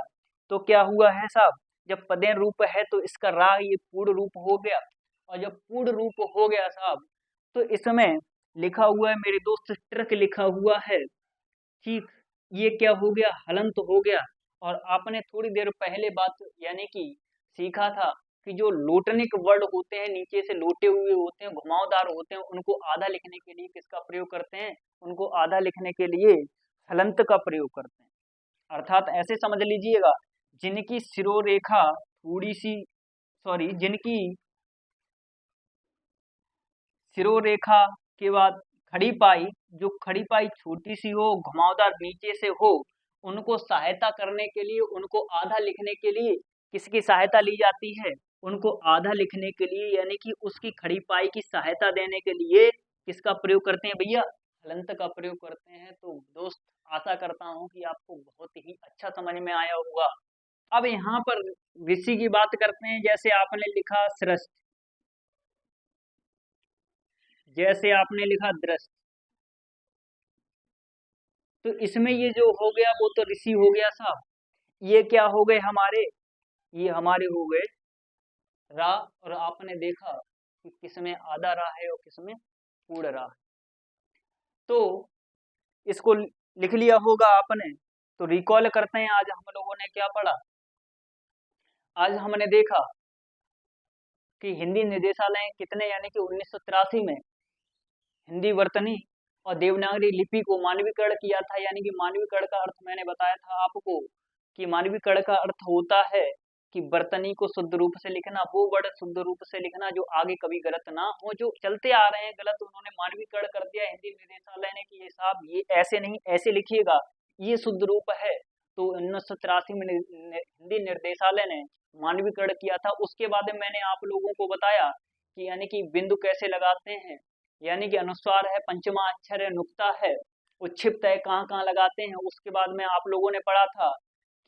तो क्या हुआ है साहब? जब पदेन रूप है तो इसका रा ये पूर्ण रूप हो गया। और जब पूर्ण रूप हो गया साहब तो इसमें लिखा हुआ है मेरे दोस्त, ट्रक लिखा हुआ है। ठीक, ये क्या हो गया? हलंत हो गया। और आपने थोड़ी देर पहले बात यानी कि सीखा था कि जो लोटनिक वर्ड होते हैं, नीचे से लोटे हुए होते हैं, घुमावदार होते हैं, उनको आधा लिखने के लिए किसका प्रयोग करते हैं? उनको आधा लिखने के लिए हलंत का प्रयोग करते हैं। अर्थात ऐसे समझ लीजिएगा, जिनकी सिरोरेखा थोड़ी सी, सॉरी, जिनकी सिरोरेखा के बाद खड़ी पाई, जो खड़ी पाई छोटी सी हो, घुमावदार नीचे से हो, उनको सहायता करने के लिए, उनको आधा लिखने के लिए किसकी सहायता ली जाती है? उनको आधा लिखने के लिए यानी कि उसकी खड़ी पाई की सहायता देने के लिए किसका प्रयोग करते हैं भैया? हलंत का प्रयोग करते हैं। तो दोस्त, आशा करता हूं कि आपको बहुत ही अच्छा समझ में आया होगा। अब यहाँ पर ऋषि की बात करते हैं। जैसे आपने लिखा सृष्ट, जैसे आपने लिखा दृष्ट, तो इसमें ये जो हो गया वो तो ऋषि हो गया साहब। ये क्या हो गए हमारे? ये हमारे हो गए रा। और आपने देखा कि किसमें आधा रा है और किसमें उड़ रहा। तो इसको लिख लिया होगा आपने। तो रिकॉल करते हैं, आज हम लोगों ने क्या पढ़ा। आज हमने देखा कि हिंदी निर्देशालय कितने, यानी कि 1983 में हिंदी वर्तनी और देवनागरी लिपि को मानवीकरण किया था। यानी कि मानवीकरण का अर्थ मैंने बताया था आपको कि मानवीकरण का अर्थ होता है कि वर्तनी को शुद्ध रूप से लिखना, वो वर्ड शुद्ध रूप से लिखना जो आगे कभी गलत ना हो। जो चलते आ रहे हैं गलत, उन्होंने मानवीकरण कर दिया हिंदी निर्देशालय ने कि ये साहब ये ऐसे नहीं, ऐसे लिखिएगा, ये शुद्ध रूप है। तो 1983 में हिंदी निर्देशालय ने मानवीकरण किया था। उसके बाद में मैंने आप लोगों को बताया कि यानी कि बिंदु कैसे लगाते हैं, यानी कि अनुस्वार है, पंचमा अक्षर है, नुक्ता है, उच्छिप्त है, कहाँ कहाँ लगाते हैं। उसके बाद में आप लोगों ने पढ़ा था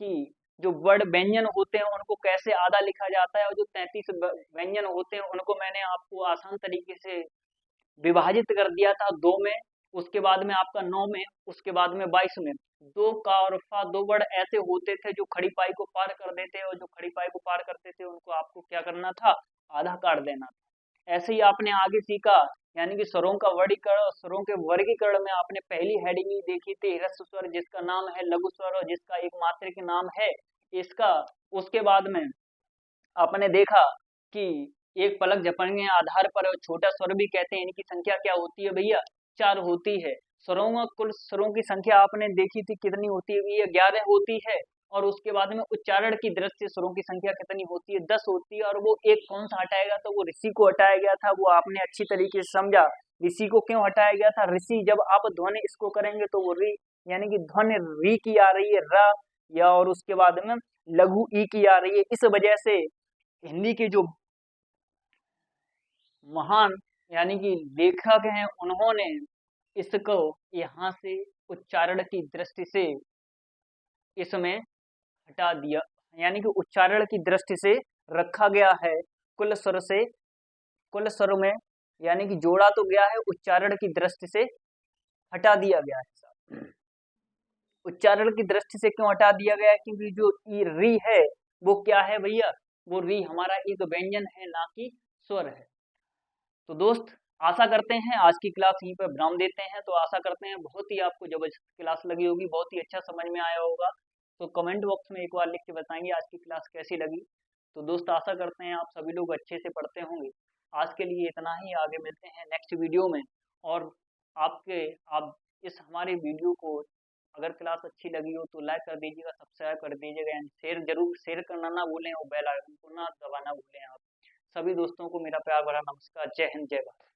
कि जो वर्ण व्यंजन होते हैं उनको कैसे आधा लिखा जाता है, और जो 33 व्यंजन होते हैं उनको मैंने आपको आसान तरीके से विभाजित कर दिया था 2 में, उसके बाद में आपका 9 में, उसके बाद में 22 में। दो का और फा, दो वर्ड ऐसे होते थे जो खड़ी पाई को पार कर देते, और जो खड़ी पाई को पार करते थे उनको आपको क्या करना था, आधा काट देना था। ऐसे ही आपने आगे सीखा, यानी कि स्वरों का वर्गीकरण और स्वरों के वर्गीकरण में आपने पहली हेडिंग ही देखी थी ह्रस्व स्वर जिसका नाम है लघु स्वर और जिसका एक मात्रिक नाम है इसका। उसके बाद में आपने देखा कि एक पलक झपकने के आधार पर छोटा स्वर भी कहते हैं, इनकी संख्या क्या होती है भैया, 4 होती है। स्वरों में कुल स्वरों की संख्या आपने देखी थी कितनी होती है भैया, 11 होती है। और उसके बाद में उच्चारण की दृष्टि से स्वरों की संख्या कितनी होती है, 10 होती है। और वो एक कौन सा हटाया तो वो ऋषि को हटाया गया था, वो आपने अच्छी तरीके से समझा। ऋषि को क्यों हटाया गया था, ऋषि जब आप ध्वनि इसको करेंगे तो वो री, यानी कि ध्वनि री की आ रही है र, या और उसके बाद में लघु ई की आ रही है। इस वजह से हिंदी के जो महान यानी कि लेखक हैं उन्होंने इसको यहाँ से उच्चारण की दृष्टि से इसमें हटा दिया, यानी कि उच्चारण की दृष्टि से रखा गया है। कुल स्वर से कुल स्वर में यानी कि जोड़ा तो गया है, उच्चारण की दृष्टि से हटा दिया गया है। उच्चारण की दृष्टि से क्यों हटा दिया गया है, क्योंकि जो ई री है वो क्या है भैया, वो री हमारा एक व्यंजन है, ना कि स्वर है। तो दोस्त आशा करते हैं आज की क्लास यहीं पर विराम देते हैं। तो आशा करते हैं बहुत ही आपको जबरदस्त क्लास लगी होगी, बहुत ही अच्छा समझ में आया होगा। तो कमेंट बॉक्स में एक बार लिख के बताएंगे आज की क्लास कैसी लगी। तो दोस्त आशा करते हैं आप सभी लोग अच्छे से पढ़ते होंगे। आज के लिए इतना ही, आगे मिलते हैं नेक्स्ट वीडियो में। और आप इस हमारे वीडियो को अगर क्लास अच्छी लगी हो तो लाइक कर दीजिएगा, सब्सक्राइब कर दीजिएगा, एंड शेयर करना ना भूलें और बेल आइकन को ना दबाना भूलें। आप सभी दोस्तों को मेरा प्यार भरा नमस्कार। जय हिंद, जय भारत।